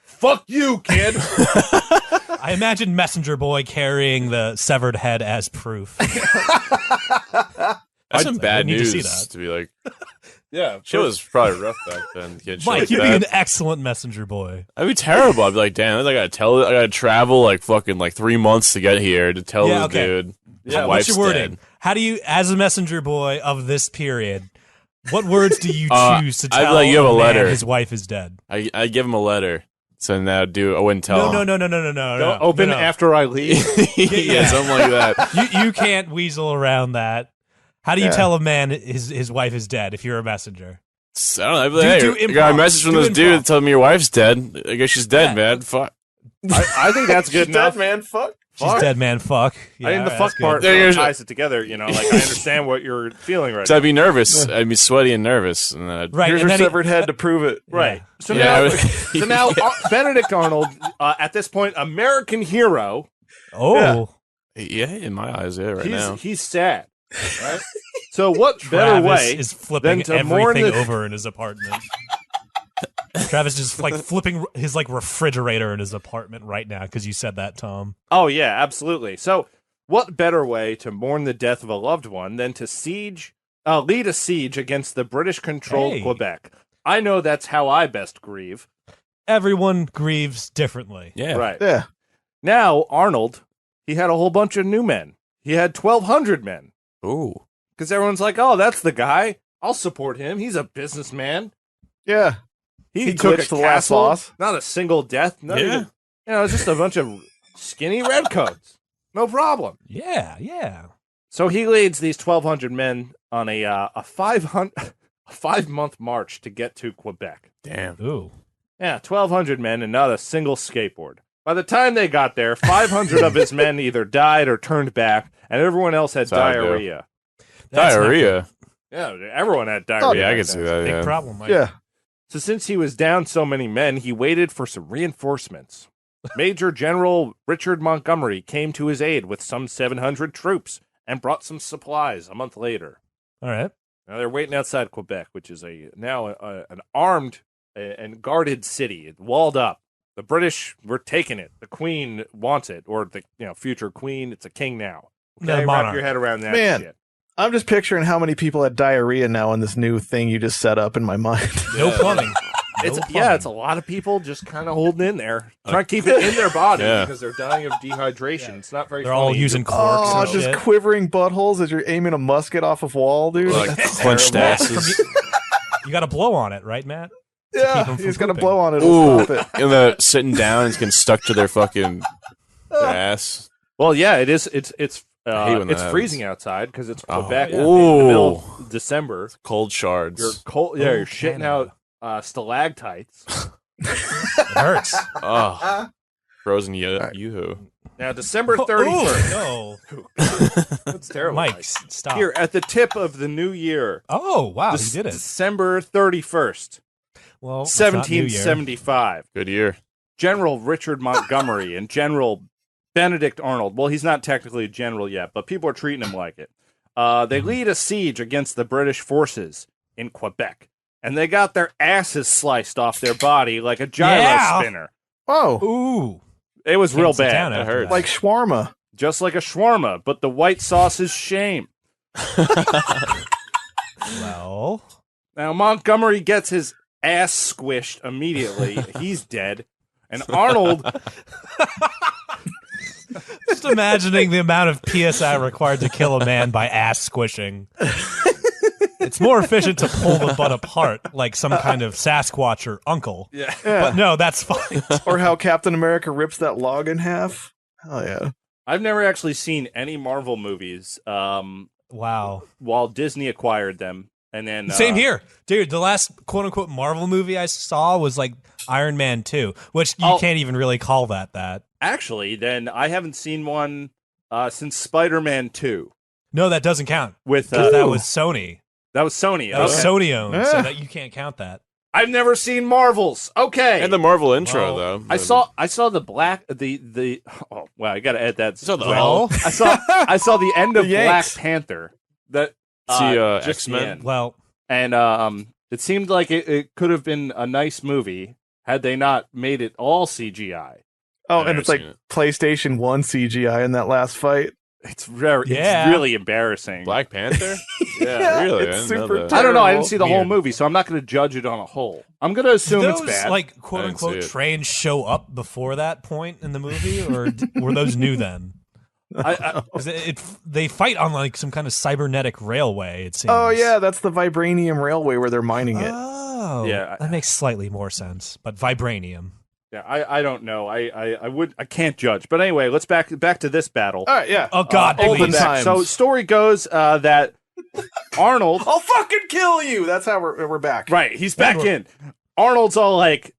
Fuck you, kid. I imagine Messenger Boy carrying the severed head as proof. that's some bad need to news see that. to be like. Yeah, Shit was probably rough back then. Getting shit Mike, like you'd be that. an excellent Messenger Boy. That'd be terrible. I'd be like, damn, I gotta travel like fucking like 3 months to get here to tell Yeah, this okay. dude. His Yeah, What's wife's your wording? dead. How do you, as a Messenger Boy of this period, what words do you choose to I'd be tell like, you have a man letter. his wife is dead? I give him a letter. So now I wouldn't tell. No. Don't open after I leave. yeah, something like that. You can't weasel around that. How do you tell a man his wife is dead if you're a messenger? I don't know. I'd be like, Do hey, I got a improv. message from Do this dude improv. telling me your wife's dead. I guess she's dead, man. Fuck. I think that's good enough. man. Fuck. She's dead, man. Fuck. Yeah, I think the that's fuck good. part There you go. ties it together. You know, like I understand what you're feeling right So now. I'd be nervous. I'd be sweaty and nervous. And then I'd, Right. Here's and her then he- severed head to prove it. Right. So Yeah, now, I would- so now Benedict Arnold, at this point, American hero. Oh. yeah, in my eyes, yeah, right now. He's sad. Right. So what better Travis way is flipping than to mourn everything the- over in his apartment. Travis is like flipping his like refrigerator in his apartment right now because you said that, Tom. Oh yeah, absolutely. So what better way to mourn the death of a loved one than to lead a siege against the British-controlled Hey. Quebec? I know that's how I best grieve. Everyone grieves differently. Yeah. Right. Yeah. Now, Arnold, he had a whole bunch of new men. He had 1,200 men. Ooh. Because everyone's like, oh, that's the guy. I'll support him. He's a businessman. Yeah. He took took a the last castle. boss. Not a single death. Not even, it's just a bunch of skinny redcoats. No problem. Yeah. So he leads these 1,200 men on a 5-month march to get to Quebec. Damn. Ooh. Yeah, 1,200 men and not a single skateboard. By the time they got there, 500 of his men either died or turned back, and everyone else had That's how I do. diarrhea. That's not Diarrhea. Yeah, everyone had diarrhea. Yeah, I back can see then. that. good. Big Yeah. problem, Mike. Yeah. So since he was down so many men, he waited for some reinforcements. Major General Richard Montgomery came to his aid with some 700 troops and brought some supplies a month later. All right. Now they're waiting outside Quebec, which is now an armed and guarded city. It's walled up. The British were taking it. The Queen wants it, or the future Queen. It's a king now. The Okay, wrap monarch. your head around that Man. shit. I'm just picturing how many people had diarrhea now in this new thing you just set up in my mind. No plumbing. It's No yeah, plumbing. it's a lot of people just kind of holding in there, trying to keep it in their body Yeah. because they're dying of dehydration. It's not very. They're all funny. using corks Oh, and just shit. quivering buttholes as you're aiming a musket off of wall, dude. Like That's clenched terrible. asses. You got to blow on it, right, Matt? Yeah, keep 'em you from just gotta pooping. blow on it Ooh. and stop it. And the sitting down is getting stuck to their fucking their ass. Well, yeah, it is. It's I hate when that it's happens. freezing outside because it's Oh, Quebec yeah. in the middle Ooh. of December. Cold shards. You're cold. Yeah, Oh, you're shitting Canada. out stalactites. It hurts. Oh. Frozen yoo-hoo. Now, December Oh, 31st. no. That's terrible. Mike, Mike. stop. Here, at the tip of the new year, Oh, wow, he did it. December 31st, Well, it's not New Year. 1775. Good year. General Richard Montgomery and General Benedict Arnold. Well, he's not technically a general yet, but people are treating him like it. They lead a siege against the British forces in Quebec, and they got their asses sliced off their body like a gyro spinner. Oh, Ooh. It was real bad. It hurt. like shawarma. Just like a shawarma, but the white sauce is shame. Well, Now, Montgomery gets his ass squished immediately. He's dead. And Arnold... just imagining the amount of PSI required to kill a man by ass squishing. It's more efficient to pull the butt apart like some kind of Sasquatch or uncle. Yeah. But no, that's fine. Or how Captain America rips that log in half. Oh, yeah. I've never actually seen any Marvel movies Wow. while Disney acquired them. And then Same here. Dude, the last quote-unquote Marvel movie I saw was like Iron Man 2, which you can't even really call that. Actually, then I haven't seen one since Spider-Man 2. No, that doesn't count. With that was Sony. That was Sony. That was Okay. Sony owned, so Yeah. that you can't count that. I've never seen Marvels. Okay. And the Marvel intro, Well, though. I saw the black the oh wow, I gotta add that. saw the Well, I saw the end of The Black Yanks. Panther. That See, just X-Men? the end. well, And it seemed like it could have been a nice movie had they not made it all CGI. Oh, I've and it's never like seen it. PlayStation 1 CGI in that last fight. It's Yeah. really embarrassing. Black Panther? Yeah, really? it's I didn't know super that. I don't know. I didn't terrible. see the whole Weird. movie, so I'm not going to judge it on a whole. I'm going to assume those it's bad. like quote unquote I didn't see it. trains show up before that point in the movie, or were those new then? I, 'Cause they fight on like some kind of cybernetic railway. It seems. Oh, yeah, that's the Vibranium Railway where they're mining it. Oh, Yeah. that makes slightly more sense. But vibranium. yeah, I don't know. I can't judge. But anyway, let's back to this battle. All right, yeah. Oh God, olden please. times. So story goes that Arnold, I'll fucking kill you. That's how we're back. right? He's back in. Arnold's all like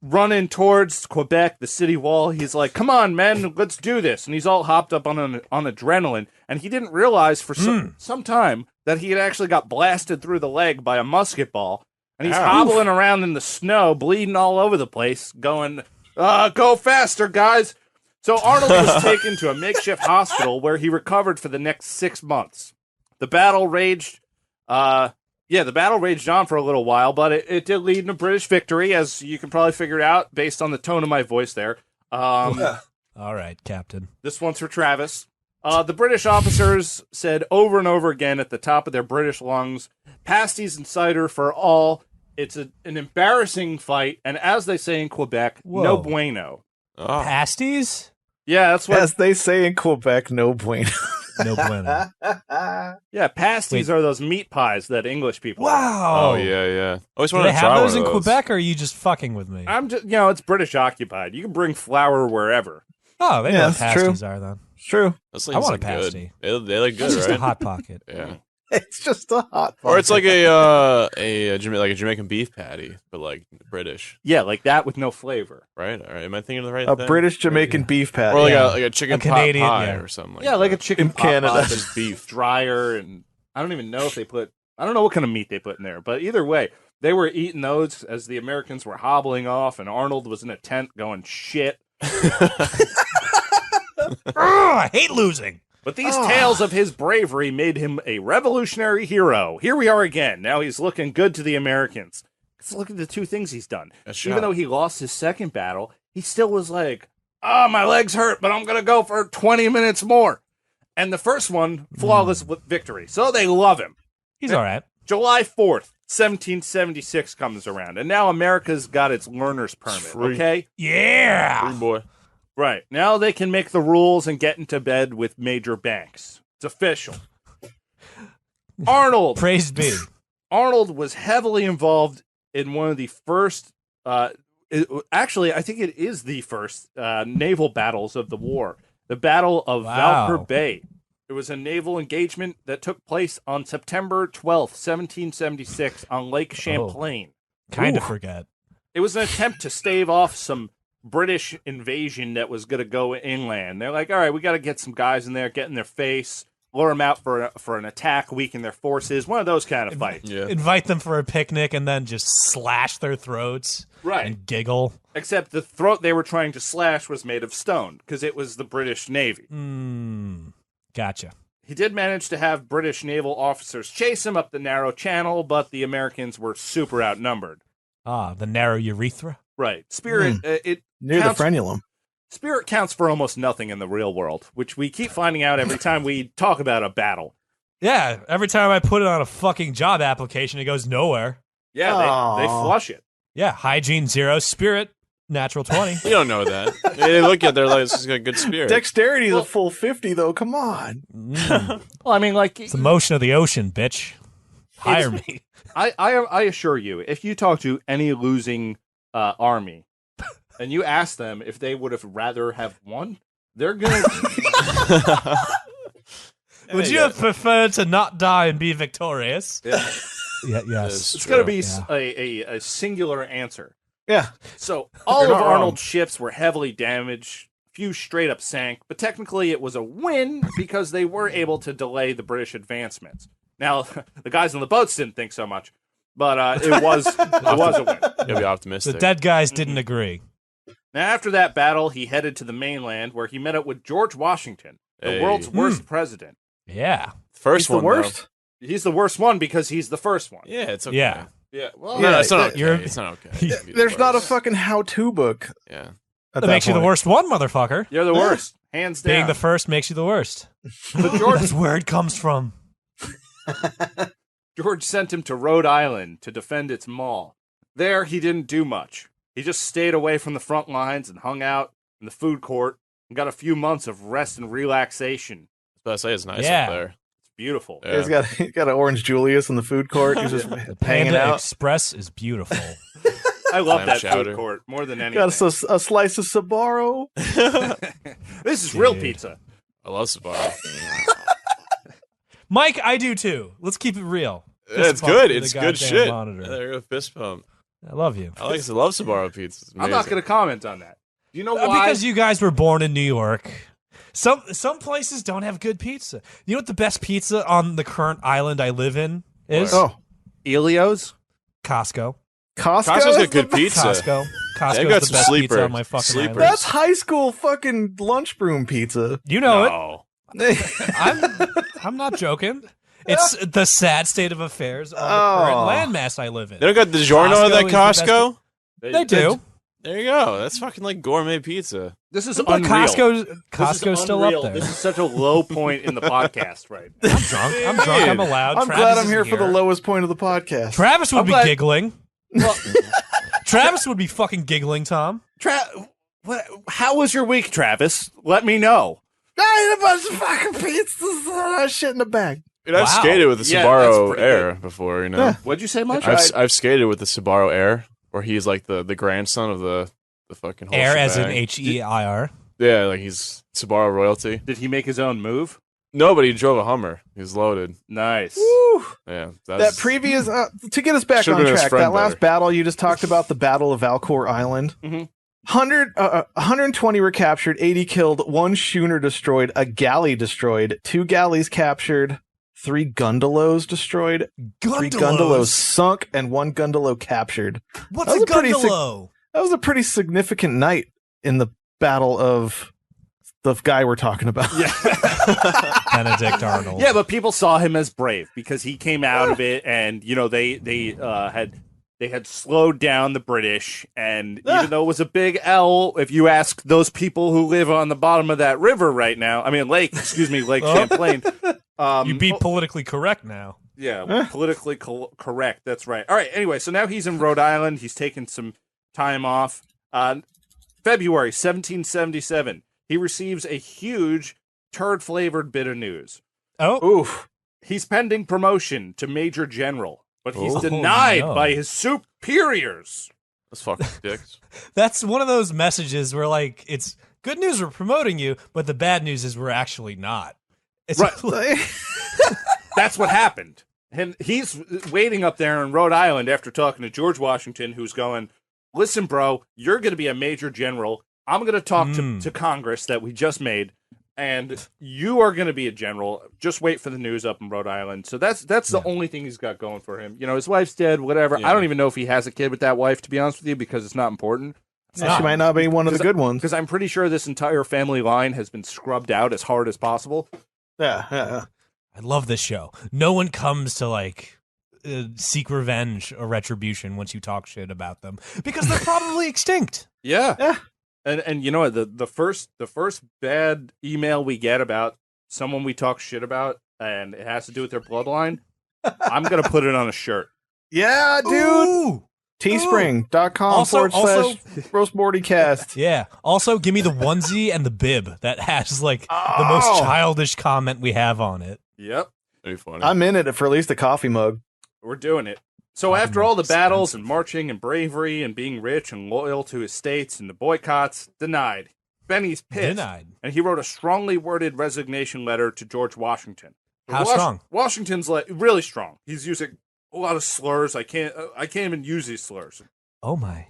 running towards Quebec, the city wall. He's like, "Come on, man, let's do this!" And he's all hopped up on adrenaline. And he didn't realize for some time that he had actually got blasted through the leg by a musket ball. And he's hobbling around in the snow, bleeding all over the place, going, "Go faster, guys!" So Arnold was taken to a makeshift hospital where he recovered for the next 6 months. The battle raged. The battle raged on for a little while, but it did lead in a British victory, as you can probably figure it out based on the tone of my voice there. All right, Captain. This one's for Travis. The British officers said over and over again at the top of their British lungs, "Pasties and cider for all." It's an embarrassing fight, and as they say in Quebec, no Whoa. bueno. Oh. Pasties? Yeah, that's what. As they say in Quebec, no bueno. No bueno. Yeah, pasties are those meat pies that English people. Wow. Oh, yeah. I always Do wanted they to try have one those of in those. Quebec, or are you just fucking with me? I'm just, it's British occupied. You can bring flour wherever. Oh, they know Yeah, what that's true. pasties are then. It's true. Those I things want a look pasty. good. They look good, It's just right? a hot pocket. Yeah. It's just a hot Or it's like a Jamaican beef patty, but like British, Yeah, like that with no flavor. right? All right, am I thinking of the right a thing? British Jamaican beef patty. or like Yeah. a chicken A Canadian, pot pie yeah. or something. Yeah, like a that. chicken In pot Canada. pie, but Just beef. drier, and I don't even know if they put. I don't know what kind of meat they put in there, but either way, they were eating those as the Americans were hobbling off, and Arnold was in a tent going shit. I hate losing. But these tales of his bravery made him a revolutionary hero. Here we are again. Now he's looking good to the Americans. Let's look at the two things he's done. That's Even shot. though he lost his second battle, he still was like, "Oh, my legs hurt, but I'm going to go for 20 minutes more." And the first one, flawless victory. So they love him. He's all right. July 4th, 1776 comes around, and now America's got its learner's permit, Free. okay? Yeah. Free boy. Right. Now they can make the rules and get into bed with major banks. It's official. Arnold. Praised be. Arnold was heavily involved in one of the first, actually, I think it is the first naval battles of the war. The Battle of Wow. Valker Bay. It was a naval engagement that took place on September 12th, 1776 on Lake Champlain. Kind of Ooh. forget. It was an attempt to stave off some British invasion that was going to go inland. They're like, all right, we got to get some guys in there, get in their face. lure them out for an attack, weaken their forces, one of those kind of fights. Yeah. Invite them for a picnic and then just slash their throats and giggle. Except the throat they were trying to slash was made of stone because it was the British Navy. Gotcha. He did manage to have British naval officers chase him up the narrow channel, but the Americans were super outnumbered. The narrow urethra? Right. Spirit, near counts, the frenulum. Spirit counts for almost nothing in the real world, which we keep finding out every time we talk about a battle. Yeah, every time I put it on a fucking job application, it goes nowhere. Yeah, they flush it. Yeah, hygiene 0, spirit natural 20. You don't know that. They look at their like, this is a good spirit. Dexterity is a full 50, though. Come on. Well, I mean, like... It's the motion of the ocean, bitch. Hire me. I assure you, if you talk to any losing army and you ask them if they would have rather have won, they're going to... Would you have preferred to not die and be victorious? Yeah. Yes. It's going to be a singular answer. Yeah. So all of not wrong. Arnold's ships were heavily damaged. Few straight up sank, but technically it was a win because they were able to delay the British advancements. Now, the guys on the boats didn't think so much, but it was a win. You'll be optimistic. The dead guys didn't agree. Now, after that battle, he headed to the mainland where he met up with George Washington, the world's worst president. Yeah. First He's one, the worst? though. He's the worst one because he's the first one. Yeah, it's okay. Yeah. Yeah. Well, No, it's not okay. You're- It's not okay. There's not a fucking how-to book. Yeah. That makes you the worst one, motherfucker. you're the worst, hands down. Being the first makes you the worst. But George That's where it comes from. George sent him to Rhode Island to defend its mall. There, he didn't do much. He just stayed away from the front lines and hung out in the food court and got a few months of rest and relaxation. But I say it's nice Yeah. up there. It's beautiful. Yeah. He's got an Orange Julius in the food court. He's just The hanging Panda out. Express is beautiful. I love Clam that chowder. food court more than anything. Got a slice of Sbarro. This is real Dude. pizza. I love Sbarro. Mike, I do too. Let's keep it real. Yeah, it's Fist bump good. to the It's good goddamn shit. monitor. Yeah, there you go, fist pump. I love you. I love Sbarro pizza. It's I'm not amazing. going to comment on that. Do you know why? Because you guys were born in New York. Some places don't have good pizza. You know what the best pizza on the current island I live in is? Oh, Elio's? Costco. Costco's Costco's got good pizza. Costco. They've Costco's got the some best sleepers. pizza on my fucking Sleepers. island. That's high school fucking lunch broom pizza. You know it. No. I'm not joking. It's the sad state of affairs on the current landmass I live in. They don't got DiGiorno at that Costco is the Costco? They do. There you go. That's fucking like gourmet pizza. This is But unreal. Costco's still unreal. up there. This is such a low point in the podcast right now. I'm drunk. I'm allowed. I'm Travis glad I'm isn't here for the lowest point of the podcast. Travis would I'm be glad- giggling. Travis would be fucking giggling, Tom. How was your week, Travis? Let me know. I ate a bunch of fucking pizzas. Shit in the bag. Dude, I've Wow. skated with the Yeah, Subaru that's pretty Air before, you know. Yeah. What'd you say, Mike? I've skated with the Subaru Air, where he's like the grandson of the fucking whole Air as in shebang. HEIR. Yeah, like he's Subaru royalty. Did he make his own move? No, but he drove a Hummer. He was loaded. Nice. Woo. Yeah, That previous to get us back Should've on been his track. friend That last better. battle you just talked about, the Battle of Valcour Island. Mhm. 120 were captured, 80 killed, 1 schooner destroyed, a galley destroyed, 2 galleys captured, 3 gundelows destroyed, 3 gundelows sunk, and 1 gundelo captured. What's That a was a pretty gundelo? That was a pretty significant night in the Battle of the guy we're talking about. Yeah. Benedict Arnold. Yeah, but people saw him as brave because he came out of it, and you know they had slowed down the British, and even though it was a big L, if you ask those people who live on the bottom of that river right now, I mean Lake Champlain, You be politically correct now. yeah, politically correct. That's right. All right. Anyway, so now he's in Rhode Island. He's taking some time off. February 1777, he receives a huge turd-flavored bit of news. Oh, Oof. He's pending promotion to Major General, but he's Oh, denied no. by his superiors. Those fucking dicks. that's one of those messages where, like, it's good news we're promoting you, but the bad news is we're actually not. It's Right. That's what happened. And he's waiting up there in Rhode Island after talking to George Washington, who's going, listen, bro, you're going to be a major general. I'm going to talk to Congress that we just made. and you are going to be a general. Just wait for the news up in Rhode Island. So that's the only thing he's got going for him. His wife's dead, whatever. Yeah. I don't even know if he has a kid with that wife, to be honest with you, because it's not important. She might not be one of the good ones. Because I'm pretty sure this entire family line has been scrubbed out as hard as possible. Yeah. I love this show. No one comes to seek revenge or retribution once you talk shit about them because they're probably extinct. Yeah. And you know what? The first bad email we get about someone we talk shit about, and it has to do with their bloodline, I'm gonna put it on a shirt. Yeah, dude. Ooh. Teespring.com / Roast Morty Cast. Yeah. Also, give me the onesie and the bib that has the most childish comment we have on it. Yep. That'd be funny. I'm in it for at least a coffee mug. We're doing it. So after all the battles and marching and bravery and being rich and loyal to his states and the boycotts, denied. Benny's pissed. Denied. And he wrote a strongly worded resignation letter to George Washington. How strong? Washington's really strong. He's using a lot of slurs. I can't even use these slurs. Oh my.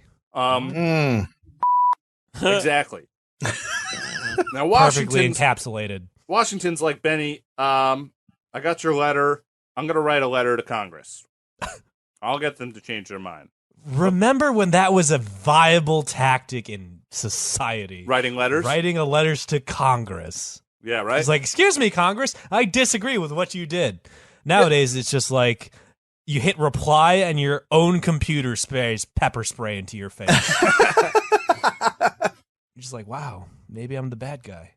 Exactly. Now Perfectly encapsulated. Washington's like, Benny, I got your letter. I'm going to write a letter to Congress. I'll get them to change their mind. Remember when that was a viable tactic in society? Writing letters? Writing letters to Congress. Yeah, right? It's like, excuse me, Congress, I disagree with what you did. Nowadays, it's just like you hit reply and your own computer sprays pepper spray into your face. You're just like, wow, maybe I'm the bad guy.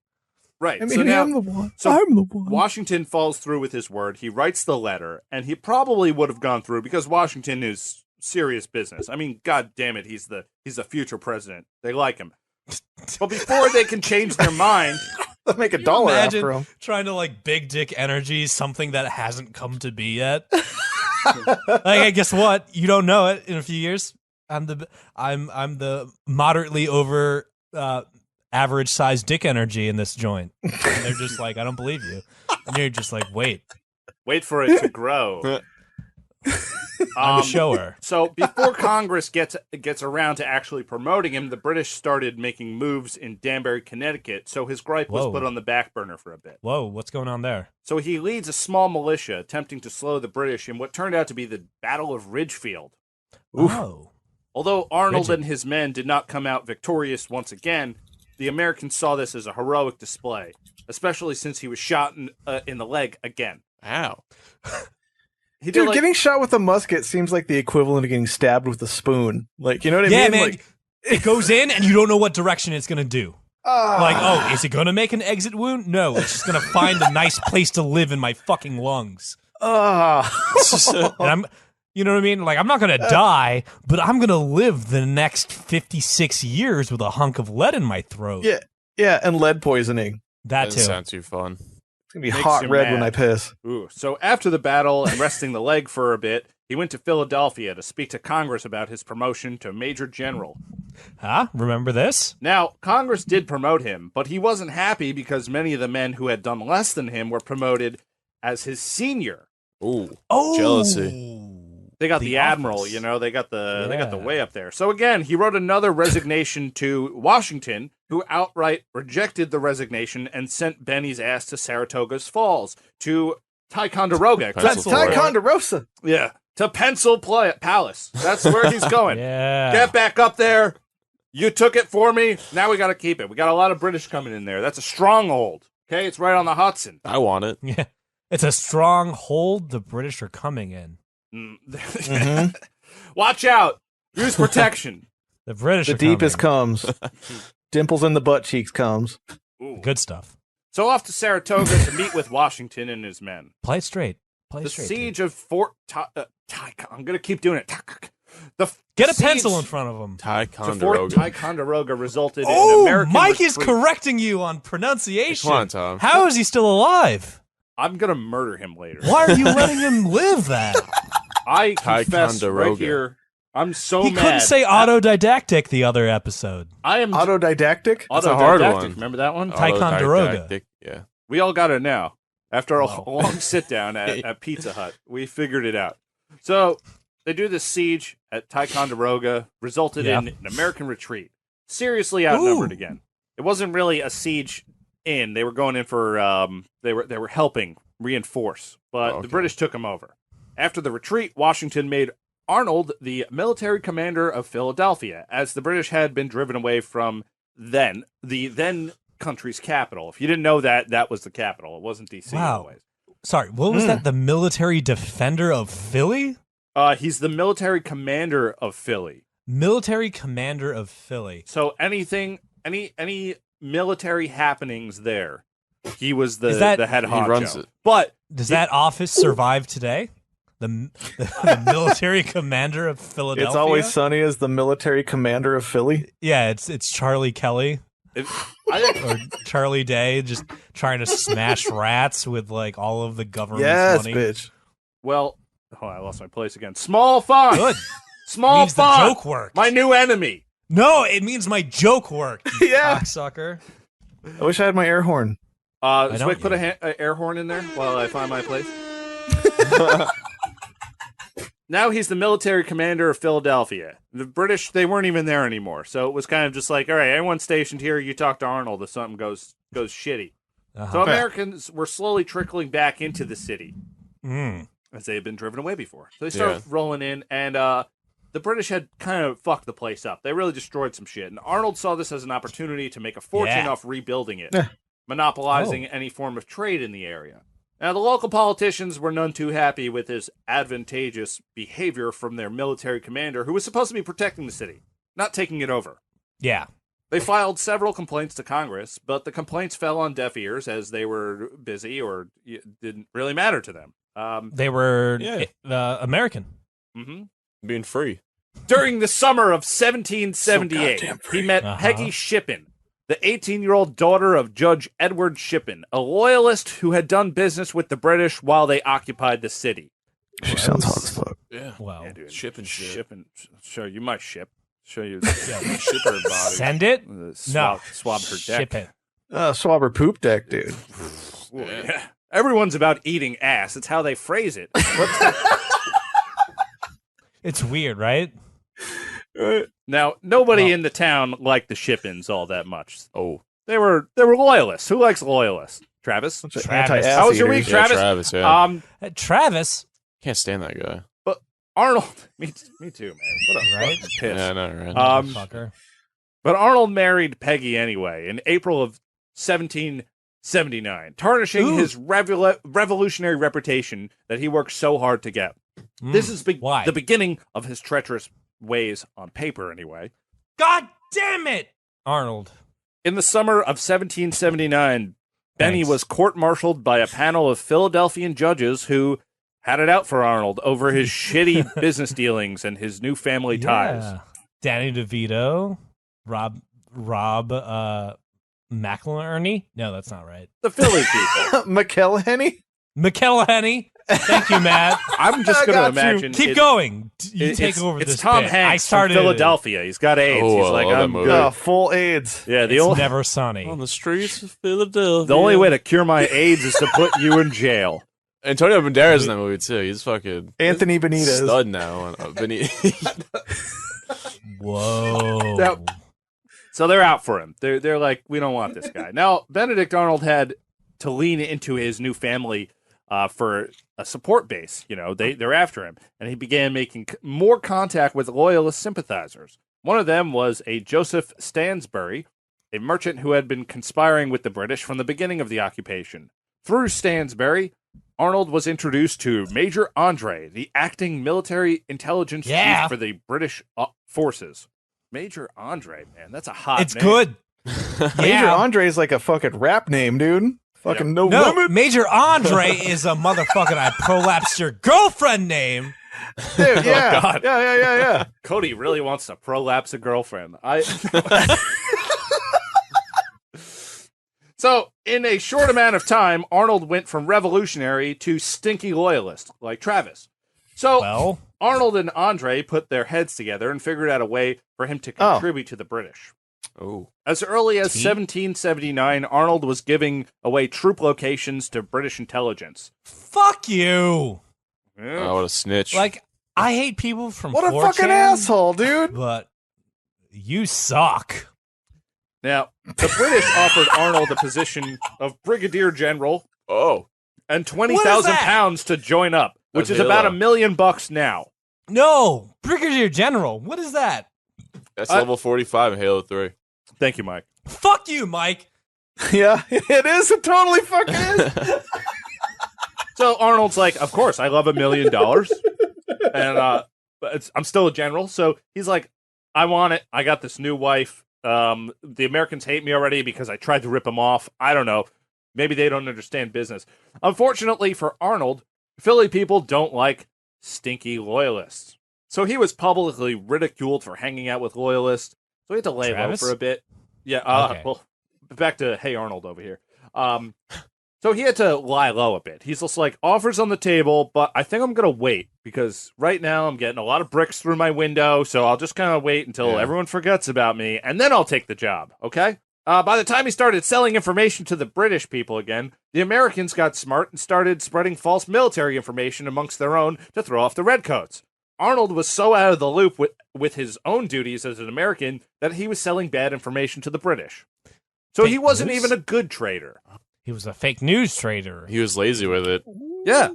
Right. Maybe so now, I'm the one. So I'm the one. Washington falls through with his word. He writes the letter, and he probably would have gone through because Washington is serious business. I mean, God damn it, he's the future president. They like him. But before they can change their mind, They'll make $1 after him. Trying to big dick energy something that hasn't come to be yet. Hey, guess what? You don't know it in a few years. I'm the moderately over average sized dick energy in this joint. And they're just like, I don't believe you. And you're just like, wait for it to grow. I'm a shower. So before Congress gets around to actually promoting him, the British started making moves in Danbury, Connecticut, so his gripe was put on the back burner for a bit. Whoa, what's going on there? So he leads a small militia attempting to slow the British in what turned out to be the Battle of Ridgefield. Oof. Oh. Although Arnold and his men did not come out victorious once again, the Americans saw this as a heroic display, especially since he was shot in the leg again. Ow. Dude, getting shot with a musket seems like the equivalent of getting stabbed with a spoon. You know what I mean? Yeah, man. It goes in, and you don't know what direction it's going to do. Is it going to make an exit wound? No, it's just going to find a nice place to live in my fucking lungs. And you know what I mean? I'm not going to die, but I'm going to live the next 56 years with a hunk of lead in my throat. Yeah, and lead poisoning. That Doesn't too. sound too fun. It's going to be hot red when I piss. Ooh. So after the battle and resting the leg for a bit, he went to Philadelphia to speak to Congress about his promotion to Major General. Huh? Remember this? Now, Congress did promote him, but he wasn't happy because many of the men who had done less than him were promoted as his senior. Ooh. Oh, jealousy. They got the admiral, office. they got the way up there. So again, he wrote another resignation to Washington, who outright rejected the resignation and sent Benny's ass to Saratoga's Falls, to Ticonderoga. Ticonderoga. Yeah, to Pencil Palace. That's where he's going. Yeah. Get back up there. You took it for me. Now we got to keep it. We got a lot of British coming in there. That's a stronghold. Okay, it's right on the Hudson. I want it. Yeah. It's a strong hold. The British are coming in. Mm. Watch out. Use protection. The British the are deepest coming. comes. Dimples in the butt cheeks comes. Ooh. Good stuff. So off to Saratoga to meet with Washington and his men. Play it straight. The siege of Fort I'm going to keep doing it. Get a pencil in front of him. Fort Ticonderoga resulted in Oh, American Mike is retreat. correcting you on pronunciation. Come on, Tom. How is he still alive? I'm going to murder him later. Why are you letting him live that? I confess right Ticonderoga. here, I'm so He mad. couldn't say autodidactic the other episode. I am autodidactic. That's a hard one. Remember that one? Ticonderoga. Yeah. We all got it now. After a long sit down at Pizza Hut, we figured it out. So they do this siege at Ticonderoga, resulted in an American retreat. Seriously outnumbered again. It wasn't really a siege in. They were going in for they were helping reinforce, but the British took them over. After the retreat, Washington made Arnold the military commander of Philadelphia, as the British had been driven away from the then country's capital. If you didn't know that, that was the capital. It wasn't D.C. Wow. always. Sorry, what was that? The military defender of Philly? He's the military commander of Philly. Military commander of Philly. So any military happenings there, he was the head honcho. He runs it. But does that office survive today? The military commander of Philadelphia. It's Always Sunny as the military commander of Philly. Yeah, it's Charlie Kelly or Charlie Day just trying to smash rats with like all of the government's money. Yes, bitch. Well, I lost my place again. Small font. Good. Small means font. the joke worked. My new enemy. No, it means my joke worked. You Yeah. cocksucker. I wish I had my air horn. Zwick, put a air horn in there while I find my place. Now he's the military commander of Philadelphia. The British, they weren't even there anymore. So it was kind of just like, all right, everyone's stationed here. You talk to Arnold if something goes shitty. So Americans were slowly trickling back into the city as they had been driven away before. So they started rolling in, and the British had kind of fucked the place up. They really destroyed some shit. And Arnold saw this as an opportunity to make a fortune off rebuilding it, monopolizing any form of trade in the area. Now, the local politicians were none too happy with his advantageous behavior from their military commander, who was supposed to be protecting the city, not taking it over. Yeah. They filed several complaints to Congress, but the complaints fell on deaf ears as they were busy or it didn't really matter to them. They were American. Being free. During the summer of 1778, he met Peggy Shippen, the 18-year-old daughter of Judge Edward Shippen, a loyalist who had done business with the British while they occupied the city. She sounds hot as fuck. Yeah. Well, Yeah, dude. Shipping shit. Shipping. Show you my ship. Show you the shipper body. send it. Swab her deck. Ship it. Swabber poop deck, dude. Ooh, yeah. Everyone's about eating ass. It's how they phrase it. It's weird, right? Now, nobody in the town liked the Shippens all that much. Oh, they were loyalists. Who likes loyalists? Travis. Travis. How was your week, Travis? Travis, yeah. Travis. Can't stand that guy. But Arnold, me too, man. What a Right? fucking piss. Yeah, I know, right? Fucker. But Arnold married Peggy anyway in April of 1779, tarnishing his revolutionary reputation that he worked so hard to get. This is Why? the beginning of his treacherous ways on paper, anyway. God damn it, Arnold. In the summer of 1779, Benny was court-martialed by a panel of Philadelphian judges who had it out for Arnold over his shitty business dealings and his new family ties. Danny DeVito, Rob McElhenney? No, that's not right. The Philly people. McElhenney? McElhenney. Thank you, Matt. I'm just going to imagine. Keep going. You take over it's this Tom bit. Hanks I started from Philadelphia. He's got AIDS. Oh, He's like, I love I'm that movie. good. Full AIDS. Yeah, It's never sunny. On the streets of Philadelphia. the only way to cure my AIDS is to put you in jail. Antonio Banderas in that movie too. He's fucking Anthony Benitez. stud now. Whoa. Now, so they're out for him. They're like, we don't want this guy. Now, Benedict Arnold had to lean into his new family for a support base. You know, they're after him. And he began making more contact with loyalist sympathizers. One of them was a Joseph Stansbury, a merchant who had been conspiring with the British from the beginning of the occupation. Through Stansbury, Arnold was introduced to Major Andre, the acting military intelligence chief for the British forces. Major Andre, man, that's a hot It's name. good. Major Andre is like a fucking rap name, dude. Fucking no limit. Major Andre is a motherfucking I prolapsed your girlfriend name. Dude, yeah. God. Yeah. Cody really wants to prolapse a girlfriend. So, in a short amount of time, Arnold went from revolutionary to stinky loyalist, like Travis. So, Arnold and Andre put their heads together and figured out a way for him to contribute to the British. Oh. As early as 1779, Arnold was giving away troop locations to British intelligence. Fuck you. Oh, what a snitch. Like, I hate people from What a 4chan, fucking asshole, dude. But you suck. Now, the British offered Arnold the position of Brigadier General and £20,000 to join up, which is about $1 million now. No, Brigadier General. What is that? That's level 45 in Halo 3. Thank you, Mike. Fuck you, Mike. Yeah, it is. It totally fucking is. So Arnold's like, of course, I love $1 million. And but I'm still a general. So he's like, I want it. I got this new wife. The Americans hate me already because I tried to rip them off. I don't know. Maybe they don't understand business. Unfortunately for Arnold, Philly people don't like stinky loyalists. So he was publicly ridiculed for hanging out with loyalists. So he had to lay low for a bit. Yeah. Okay. Well, back to Hey Arnold over here. So he had to lie low a bit. He's just like, offers on the table, but I think I'm going to wait because right now I'm getting a lot of bricks through my window. So I'll just kind of wait until everyone forgets about me and then I'll take the job. Okay. By the time he started selling information to the British people again, the Americans got smart and started spreading false military information amongst their own to throw off the redcoats. Arnold was so out of the loop with his own duties as an American that he was selling bad information to the British. So he wasn't even a good trader. He was a fake news trader. He was lazy with it. Yeah.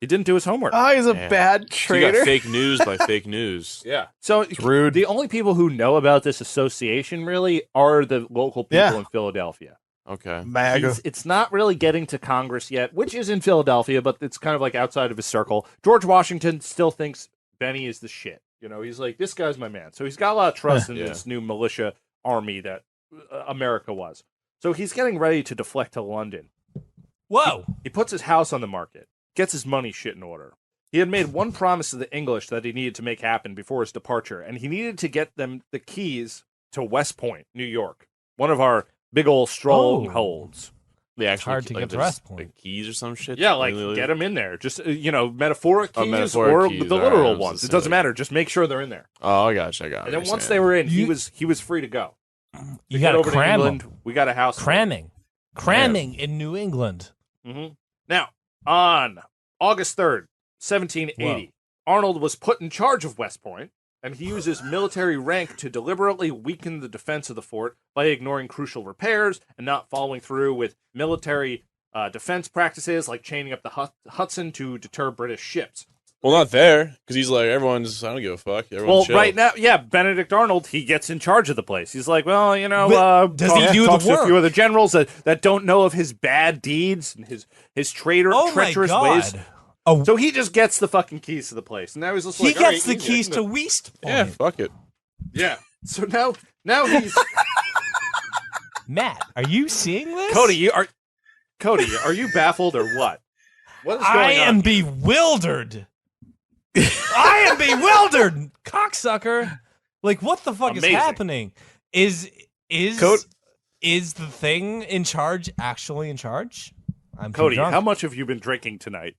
He didn't do his homework. Oh, he's a bad So you got trader. fake news by fake news. Yeah. So Rude. the only people who know about this association really are the local people in Philadelphia. Okay. MAGA. It's not really getting to Congress yet, which is in Philadelphia, but it's kind of like outside of his circle. George Washington still thinks Benny is the shit. You know, he's like, this guy's my man. So he's got a lot of trust in this new militia army that America was. So he's getting ready to deflect to London. Whoa. He puts his house on the market, gets his money shit in order. He had made one promise to the English that he needed to make happen before his departure, and he needed to get them the keys to West Point, New York, one of our big old strongholds. The actual, hard to get to West Point. Like keys or some shit? Yeah, like get them in there. Just, metaphoric keys metaphoric or keys, the all literal right, ones. It doesn't matter. Just make sure they're in there. Oh, I got you. And then once they were in, he was free to go. You got to over to cram England. them. We got a house. Cramming in New England. Mm-hmm. Now, on August 3rd, 1780, Arnold was put in charge of West Point, and he used his military rank to deliberately weaken the defense of the fort by ignoring crucial repairs and not following through with military defense practices like chaining up the Hudson to deter British ships. Well, not there, because he's like, I don't give a fuck. Everyone's chill. Right now, Benedict Arnold, he gets in charge of the place. He's like, well, does he do the talks to work? a few other generals that don't know of his bad deeds and his treacherous ways. Oh, So he just gets the fucking keys to the place. And now he's just he like, gets the all right, keys to West Point. Yeah, fuck it. Yeah. So now he's Matt, are you seeing this? Cody, are you baffled or what? What is going on? I am bewildered. I am bewildered, cocksucker. Like, what the fuck Amazing. is happening? Is the thing in charge actually in charge? I'm too Cody, drunk. how much have you been drinking tonight?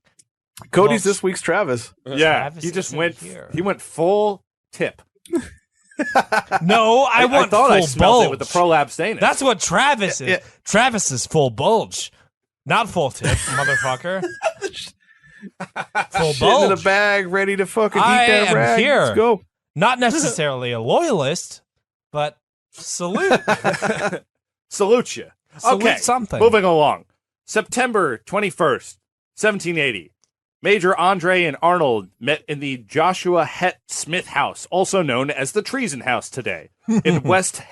Cody's this week's Travis. Yeah, Travis he just isn't went. here. He went full tip. No, I want I thought full I smelled bulge. it with the prolapse stainless. That's what Travis is. Yeah. Travis is full bulge, not full tip, motherfucker. Full Shit in bulge. a bag, ready to fucking I eat that am rag. here. Let's go. Not necessarily a loyalist, but salute. Salute you. Salute Okay, something. moving along. September 21st, 1780. Major Andre and Arnold met in the Joshua Het Smith House, also known as the Treason House today, in West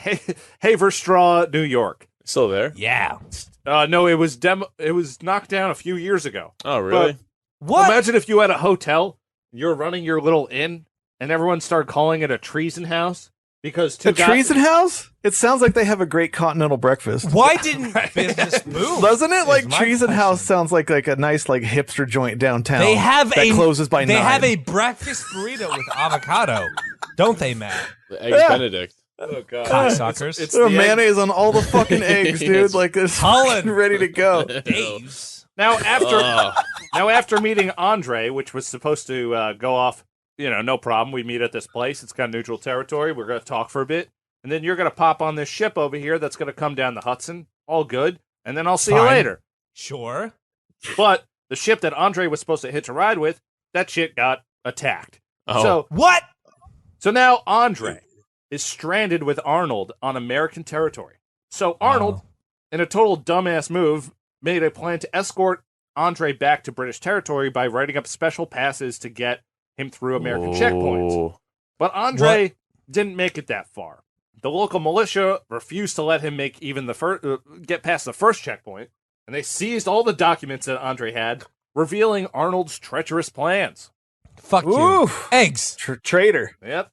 Haverstraw, New York. Still there? Yeah. No, it was knocked down a few years ago. Oh, really? But What? imagine if you had a hotel, you're running your little inn, and everyone started calling it a treason house because The Treason House? It sounds like they have a great continental breakfast. Why didn't business boom? Doesn't it? Is Like my Treason question. House sounds like a nice like hipster joint downtown. They have that closes by 9. They have a breakfast burrito with avocado, don't they, Matt? The Eggs Benedict. Oh god, Cocksuckers. It's There are the mayonnaise on all the fucking eggs, dude. Like it's Holland. fucking ready to go. Dave's. Now after meeting Andre, which was supposed to go off, no problem. We meet at this place. It's kind of neutral territory. We're going to talk for a bit. And then you're going to pop on this ship over here that's going to come down the Hudson. All good. And then I'll see you Fine. later. Sure. But the ship that Andre was supposed to hitch a ride with, that shit got attacked. Oh. What? So now Andre is stranded with Arnold on American territory. So Arnold, in a total dumbass move, made a plan to escort Andre back to British territory by writing up special passes to get him through American checkpoints. But Andre didn't make it that far. The local militia refused to let him make even the get past the first checkpoint, and they seized all the documents that Andre had, revealing Arnold's treacherous plans. Fuck you. Eggs. Traitor. Yep.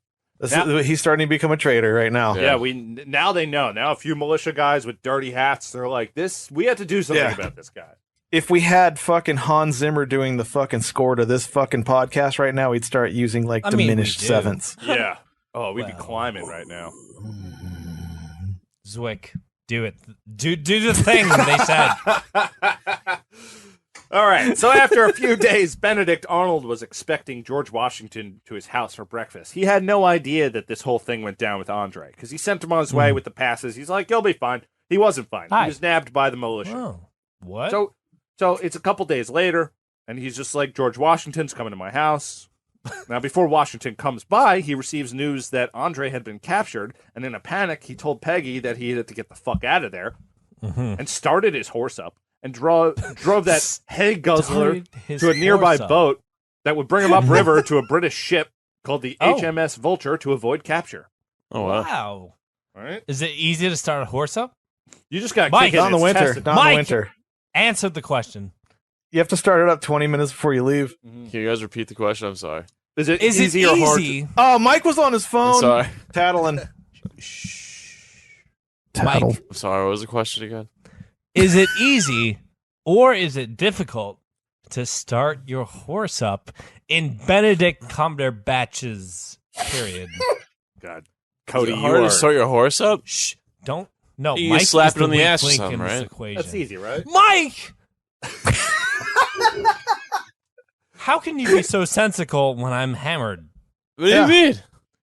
He's starting to become a traitor right now. Yeah, now they know. Now a few militia guys with dirty hats, they're like, we have to do something about this guy. If we had fucking Hans Zimmer doing the fucking score to this fucking podcast right now, we'd start using like diminished sevenths. Yeah. Oh, we'd be climbing right now. Zwick, do it. Do the thing they said. All right. So after a few days, Benedict Arnold was expecting George Washington to his house for breakfast. He had no idea that this whole thing went down with Andre because he sent him on his way with the passes. He's like, you'll be fine. He wasn't fine. He was nabbed by the militia. Oh, what? So it's a couple days later, and he's just like, George Washington's coming to my house. Now, before Washington comes by, he receives news that Andre had been captured, and in a panic, he told Peggy that he had to get the fuck out of there, and started his horse up, and drove that hay guzzler to a nearby boat that would bring him upriver to a British ship called the HMS Vulture to avoid capture. Oh, wow. Wow. All right. Is it easy to start a horse up? You just got to Mike, kick it. Not in the winter. Not in the winter. Answer the question. You have to start it up 20 minutes before you leave. Can you guys repeat the question? I'm sorry. Is it easy or hard? Oh, Mike was on his phone. I'm sorry. Tattling. Mike, I'm sorry. What was the question again? is it easy or is it difficult to start your horse up in Benedict Cumberbatch's period? God. Cody, Is it hard to start your horse up? Shh. Don't. No, You Mike slap is it on the weak ass or link something, in this right? equation. That's easy, right? Mike! How can you be so sensical when I'm hammered? What do you mean?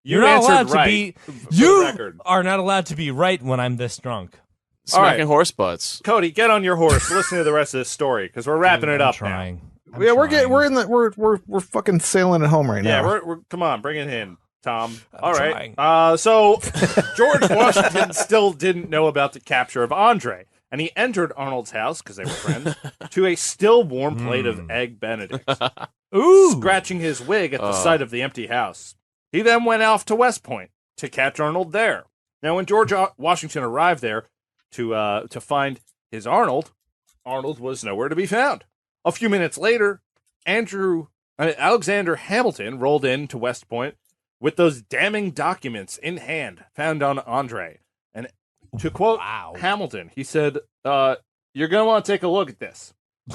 You're not allowed to right, be. for the You record. are not allowed to be right when I'm this drunk. Smacking horse butts. Cody, get on your horse. Listen to the rest of this story because we're wrapping it up now. We're fucking sailing at home right Yeah, now. we're come on, bring it in, Tom. I'm All right. trying. So George Washington still didn't know about the capture of Andre, and he entered Arnold's house because they were friends to a still warm plate of egg Benedict, Ooh. scratching his wig at the sight of the empty house. He then went off to West Point to catch Arnold there. Now, when George Washington arrived there to find his Arnold was nowhere to be found. A few minutes later, Alexander Hamilton rolled in to West Point with those damning documents in hand found on Andre. And to quote Hamilton, he said, you're going to want to take a look at this.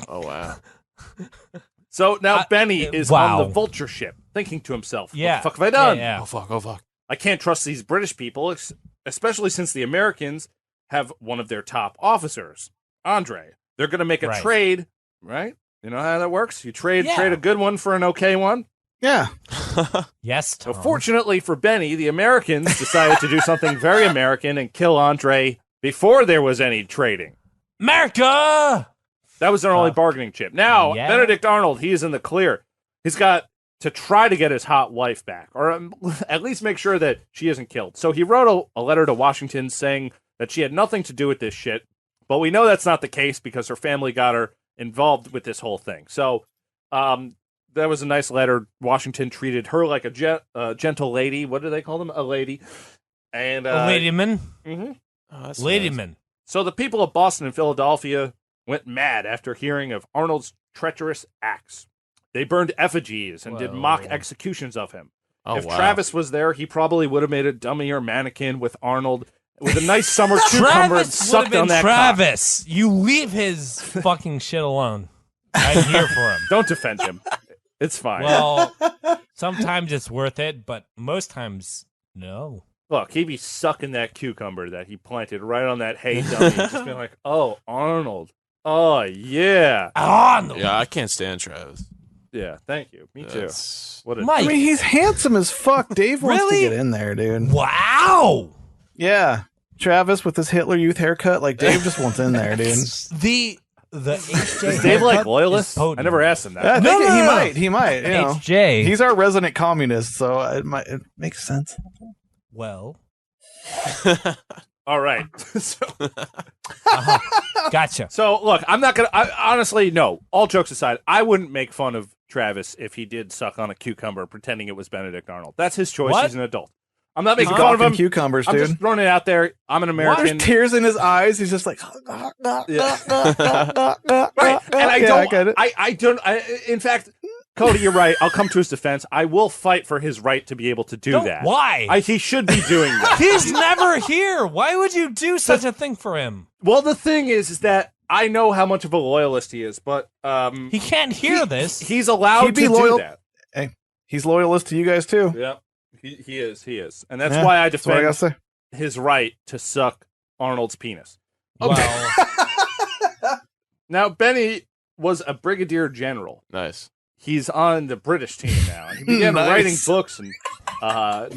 Oh, wow. So now Benny is on the Vulture ship, thinking to himself, what the fuck have I done? Yeah. Oh, fuck. I can't trust these British people, especially since the Americans have one of their top officers, Andre. They're going to make a trade, right? You know how that works? You trade a good one for an okay one? Yeah. Yes, Tom. So fortunately for Benny, the Americans decided to do something very American and kill Andre before there was any trading. America! That was their only bargaining chip. Now, Benedict Arnold, he's in the clear. He's got to try to get his hot wife back, or at least make sure that she isn't killed. So he wrote a letter to Washington saying that she had nothing to do with this shit, but we know that's not the case because her family got her involved with this whole thing. So that was a nice letter. Washington treated her like a gentle lady. What do they call them? A lady. And a ladyman? Mm-hmm. Oh, that's Ladyman. nice. So the people of Boston and Philadelphia went mad after hearing of Arnold's treacherous acts. They burned effigies and did mock executions of him. If Travis was there, he probably would have made a dummy or mannequin with Arnold with a nice summer cucumber and sucked on that Travis, you leave his fucking shit alone. I'm here for him. Don't defend him. It's fine. Well, sometimes it's worth it, but most times, no. Look, he'd be sucking that cucumber that he planted right on that hay dummy and just being like, oh, Arnold. Oh, yeah. Arnold. Yeah, I can't stand Travis. Yeah, thank you. Me too. What a Mike. I mean, he's handsome as fuck. Dave wants to get in there, dude. Wow. Yeah. Travis with his Hitler Youth haircut. Like, Dave just wants in there, dude. The HJ Does Dave like Loyalist? I never asked him that. I think he might. You know. HJ. He's our resident communist, so it makes sense. Well. All right. Gotcha. So look, I'm not gonna. Honestly, no. All jokes aside, I wouldn't make fun of Travis if he did suck on a cucumber, pretending it was Benedict Arnold. That's his choice. What? He's an adult. I'm not making He's fun of him. cucumbers, I'm dude. just throwing it out there. I'm an American. There's tears in his eyes. He's just like, Right, and I don't. I get it. I don't. In fact, Cody, you're right. I'll come to his defense. I will fight for his right to be able to do that. Why? He should be doing that. He's never here. Why would you do such a thing for him? Well, the thing is that I know how much of a loyalist he is, but he can't hear this. He's allowed He'd be to loyal. do that. Hey, he's loyalist to you guys too. Yeah, he is, and that's why I That's what I defend gotta say. his right to suck Arnold's penis. Well, Now, Benny was a brigadier general. Nice. He's on the British team now. He began Nice. writing books and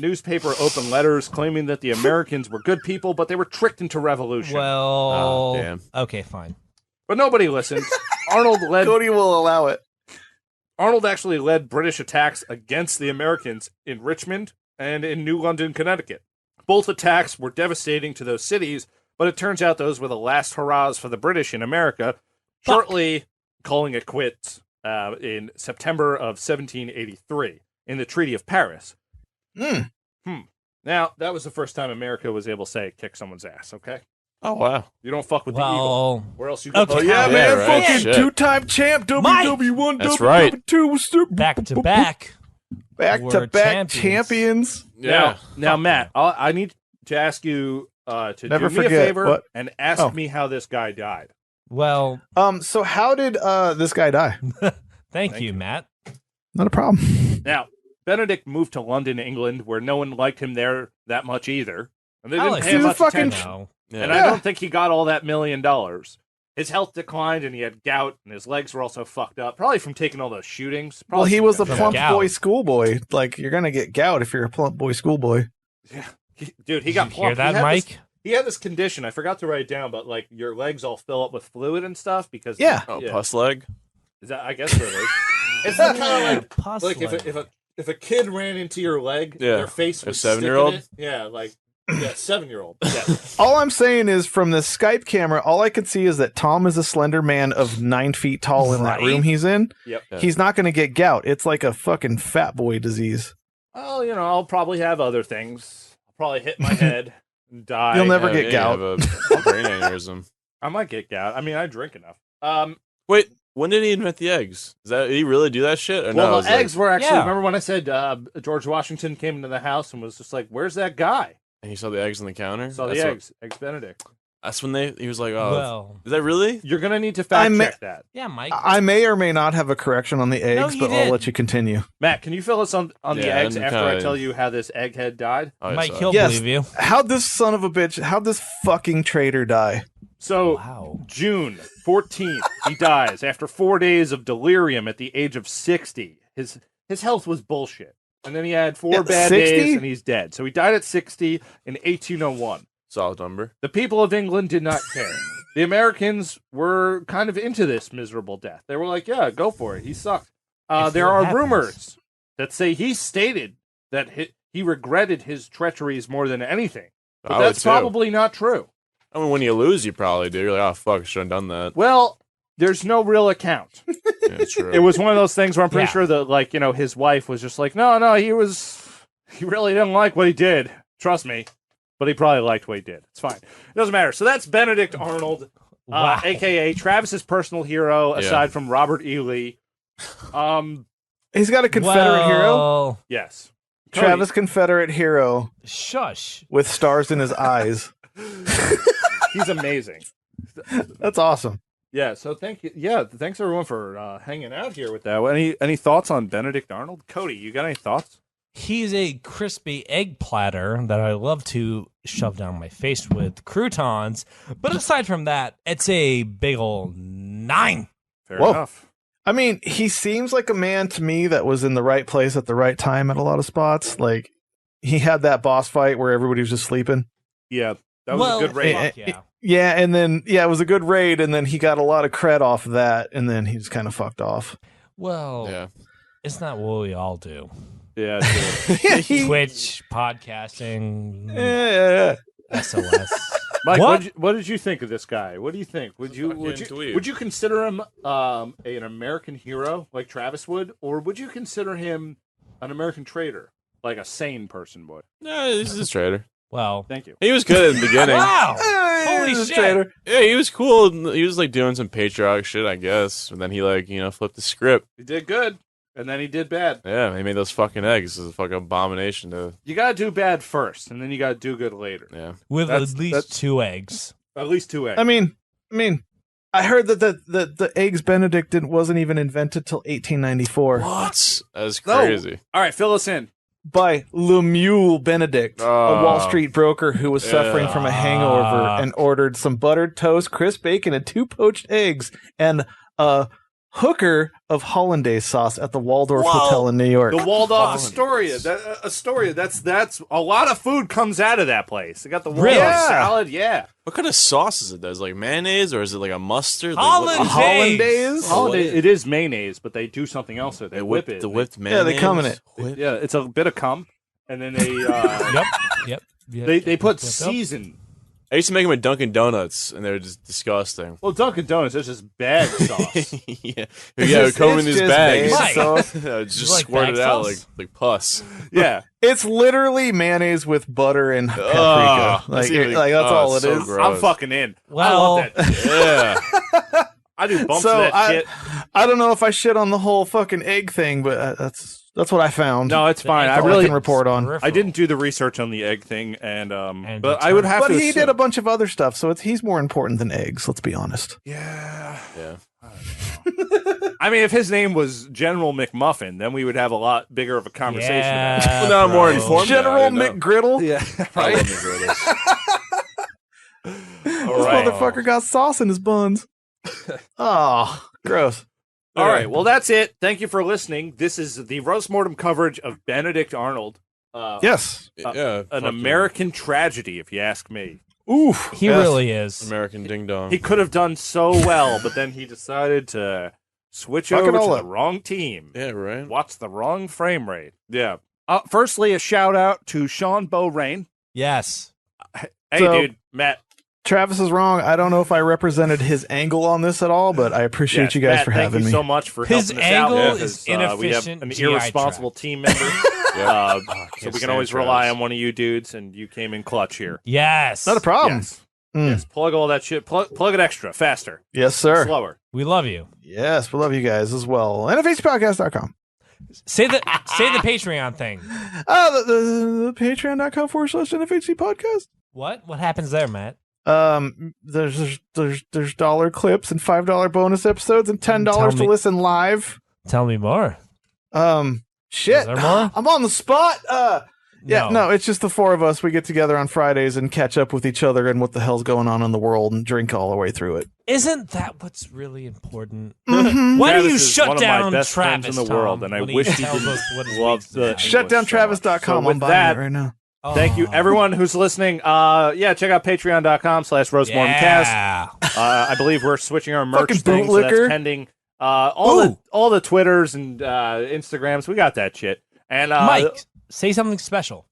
newspaper open letters claiming that the Americans were good people, but they were tricked into revolution. well, damn. okay, fine. But nobody listened. Arnold Cody will allow it. Arnold actually led British attacks against the Americans in Richmond and in New London, Connecticut. Both attacks were devastating to those cities, but it turns out those were the last hurrahs for the British in America, shortly calling it quits in September of 1783 in the Treaty of Paris. Now, that was the first time America was able to say kick someone's ass, okay? Oh, wow. You don't fuck with the eagle. Where else you go? Okay. Oh yeah, Yeah, man! right. Fucking Shit. two-time champ, WWE1, That's right. WWE2, Back to back. back-to-back champions. champions. Now, Matt, I need to ask you to Never do me a forget favor what- and ask Oh. me how this guy died. Well, So how did this guy die? thank you, Matt. Not a problem. Now, Benedict moved to London, England, where no one liked him there that much either. And they didn't Alex, pay him he's a much fucking- attention. No. Yeah. And I don't think he got all that $1 million. His health declined, and he had gout, and his legs were also fucked up, probably from taking all those shootings. Well, Probably he was a From plump gout. boy schoolboy. Like, you're gonna get gout if you're a plump boy schoolboy. Dude, he got Did you hear plump. that, he had Mike? This, he had this condition. I forgot to write it down, but like your legs all fill up with fluid and stuff because Yeah. Oh, puss leg? Is that? I guess what it is. It's kind of Pus like leg. if a kid ran into your leg, Yeah. their face A would stick in 7-year-old? it. Yeah, like 7-year-old. Yeah. All I'm saying is, from the Skype camera, all I can see is that Tom is a slender man of 9 feet tall in that Right. room he's in. Yep. Yeah. He's not gonna get gout. It's like a fucking fat boy disease. Well, I'll probably have other things. I'll probably hit my head and die. You'll never Yeah, get you gout. have a brain aneurysm. I might get gout. I mean, I drink enough. Wait, when did he invent the eggs? Did he really do that shit? Or no, it Well, was the eggs were actually. Yeah. Remember when I said George Washington came into the house and was just like, "Where's that guy?" and he saw the eggs on the counter? Saw the That's eggs Benedict. That's when he was like, oh, Well, is that really? You're gonna need to fact check that. yeah, Mike. I may or may not have a correction on the eggs, you but I'll did. let you continue. Matt, can you fill us on the Yeah, eggs I'm after I kinda- tell you how this egghead died? Oh, Mike, sorry. he'll Yes. believe you. How'd this son of a bitch, how'd this fucking traitor die? So Wow. June 14th, he dies after 4 days of delirium at the age of 60. His health was bullshit. And then he had 4 Yeah, bad 60? days and he's dead. So he died at 60 in 1801. Solid number. The people of England did not care. The Americans were kind of into this miserable death. They were like, yeah, go for it. He sucked. If There it are happens. rumors that say he stated that he regretted his treacheries more than anything. But I would that's too. probably not true. I mean, when you lose, you probably do. You're like, oh, fuck, I shouldn't have done that. Well, there's no real account. Yeah, true. It was one of those things where I'm pretty Yeah. sure that, his wife was just like, no, he really didn't like what he did. Trust me. But he probably liked what he did. It's fine. It doesn't matter. So that's Benedict Arnold, Wow. a.k.a. Travis's personal hero, Yeah. aside from Robert E. Lee. He's got a Confederate hero. Well, Yes. Cody, Travis Confederate hero shush. with stars in his eyes. he's amazing. That's awesome. Yeah, so thank you. Yeah, thanks everyone for hanging out here with that. Any thoughts on Benedict Arnold? Cody, you got any thoughts? He's a crispy egg platter that I love to shove down my face with croutons. But aside from that, it's a big old 9. Fair Whoa. enough. I mean, he seems like a man to me that was in the right place at the right time at a lot of spots. Like, he had that boss fight where everybody was just sleeping. Yeah, that was a good raid. fuck yeah. Yeah, and then, it was a good raid, and then he got a lot of cred off of that, and then he just kind of fucked off. Well, Yeah. isn't that what we all do? Yeah, dude. He- Twitch, podcasting. yeah. SOS. Mike, what did you think of this guy? What do you think? Would you consider him an American hero like Travis would, or would you consider him an American traitor, like a sane person would? No, this is a traitor. Well, thank you. He was good in the beginning. Wow! Holy shit! Traitor. Yeah, he was cool. He was like doing some patriotic shit, I guess. And then he flipped the script. He did good, and then he did bad. Yeah, he made those fucking eggs. It was a fucking abomination. You gotta do bad first, and then you gotta do good later. Yeah, With at least 2 eggs. At least 2 eggs. I mean, I heard that the eggs Benedict wasn't even invented till 1894 what? That's crazy. All right, fill us in. by Lemuel Benedict, a Wall Street broker who was suffering from a hangover and ordered some buttered toast, crisp bacon, and 2 poached eggs, and a hooker of hollandaise sauce at the Waldorf Hotel in New York. The Waldorf Astoria. Astoria. That's a lot of food comes out of that place. They got the Waldorf salad. Yeah. What kind of sauce is it? Is it like mayonnaise or is it like a mustard? Hollandaise. Hollandaise. It is mayonnaise, but they do something else. They whip it. The whipped mayonnaise. Yeah, they come in it. Yeah, it's a bit of cum, and then they Yep. they put season. I used to make them at Dunkin' Donuts, and they're just disgusting. Well, Dunkin' Donuts, there's just bag sauce. yeah, it come in these bags. Just like squirt bag it out sauce? like pus. Yeah. It's literally mayonnaise with butter and paprika. That's all it is. Gross. I'm fucking in. Well, I love that. Yeah. I do bumps of that shit. I don't know if I shit on the whole fucking egg thing, but that's what I found. No, it's fine. I That's all really can report on. I didn't do the research on the egg thing, and but I would have But to. he assume. did a bunch of other stuff, so he's more important than eggs. Let's be honest. Yeah. Yeah. I mean, if his name was General McMuffin, then we would have a lot bigger of a conversation about it. Yeah, Well, now I'm more bro. informed. General now, I know. McGriddle. Yeah. I love McGriddles. This right. motherfucker got sauce in his buns. Oh, gross. All right. Well, that's it. Thank you for listening. This is the roast mortem coverage of Benedict Arnold. Yes. Yeah. An American tragedy, if you ask me. Oof. He really is. American Ding Dong. He could have done so well, but then he decided to switch Fuck over it all to up. the wrong team. Yeah, right. Watch the wrong frame rate. Yeah. Firstly, a shout out to Sean Beaurain. Yes. Hey, So- dude, Matt. Travis is wrong. I don't know if I represented his angle on this at all, but I appreciate Yes, you guys Matt, for having thank me. you so much for His helping us out. angle because, is we have inefficient an GI irresponsible tract. team member. Yeah. So we can always rely on one of you dudes, and you came in clutch here. Yes. Not a problem. Yes. Mm. Yes. Plug all that shit. Plug it extra, faster, Yes, sir. slower. We love you. Yes, we love you guys as well. NFHPodcast.com. Say the Patreon thing. The patreon.com/NFHC podcast. What? What happens there, Matt? There's dollar clips and $5 bonus episodes and $10 to listen live. Tell me more. Shit. Is there more? I'm on the spot. No, it's just the 4 of us. We get together on Fridays and catch up with each other and what the hell's going on in the world and drink all the way through it. Isn't that what's really important? Mm-hmm. Why do you Travis is shut one of down my best Travis friends in the Tom, world, and I when he wish he tells didn't us what his love week's the been? Shutdowntravis.com. So with I'm buying that- it right now. Thank you, everyone who's listening. Check out patreon.com/roastmortemcast. Yeah. I believe we're switching our merch Fucking thing, so that's bootlicker. pending. All the Twitters and Instagrams, we got that shit. And Mike, say something special.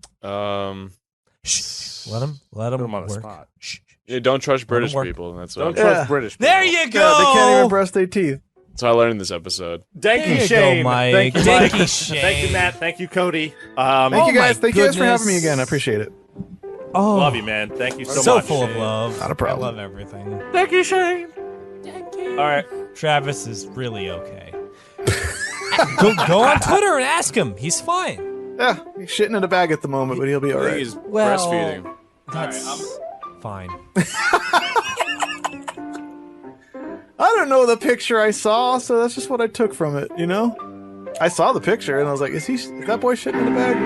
Shh. Let him Put him on the work. spot. Shh. Yeah, don't trust British work. people. That's Don't what trust British people. There you go. Yeah, they can't even brush their teeth. that's what I learned in this episode. Thank There you, you Shane. go, Mike. Thank you, Thank Mike. you, Shane. Thank you, Matt. Thank you, Cody. Thank Oh you guys. my Thank you guys for having me goodness. again. I appreciate it. Oh, Love you, man. Thank you so so much. full of love. Not a problem. I love everything. Thank you, Shane. All right. Travis is really okay. go on Twitter and ask him. He's fine. Yeah, he's shitting in a bag at the moment, but he'll be all right. He's Well- breastfeeding. That's fine. I don't know the picture I saw, so that's just what I took from it, you know? I saw the picture and I was like, is that boy shitting in a bag?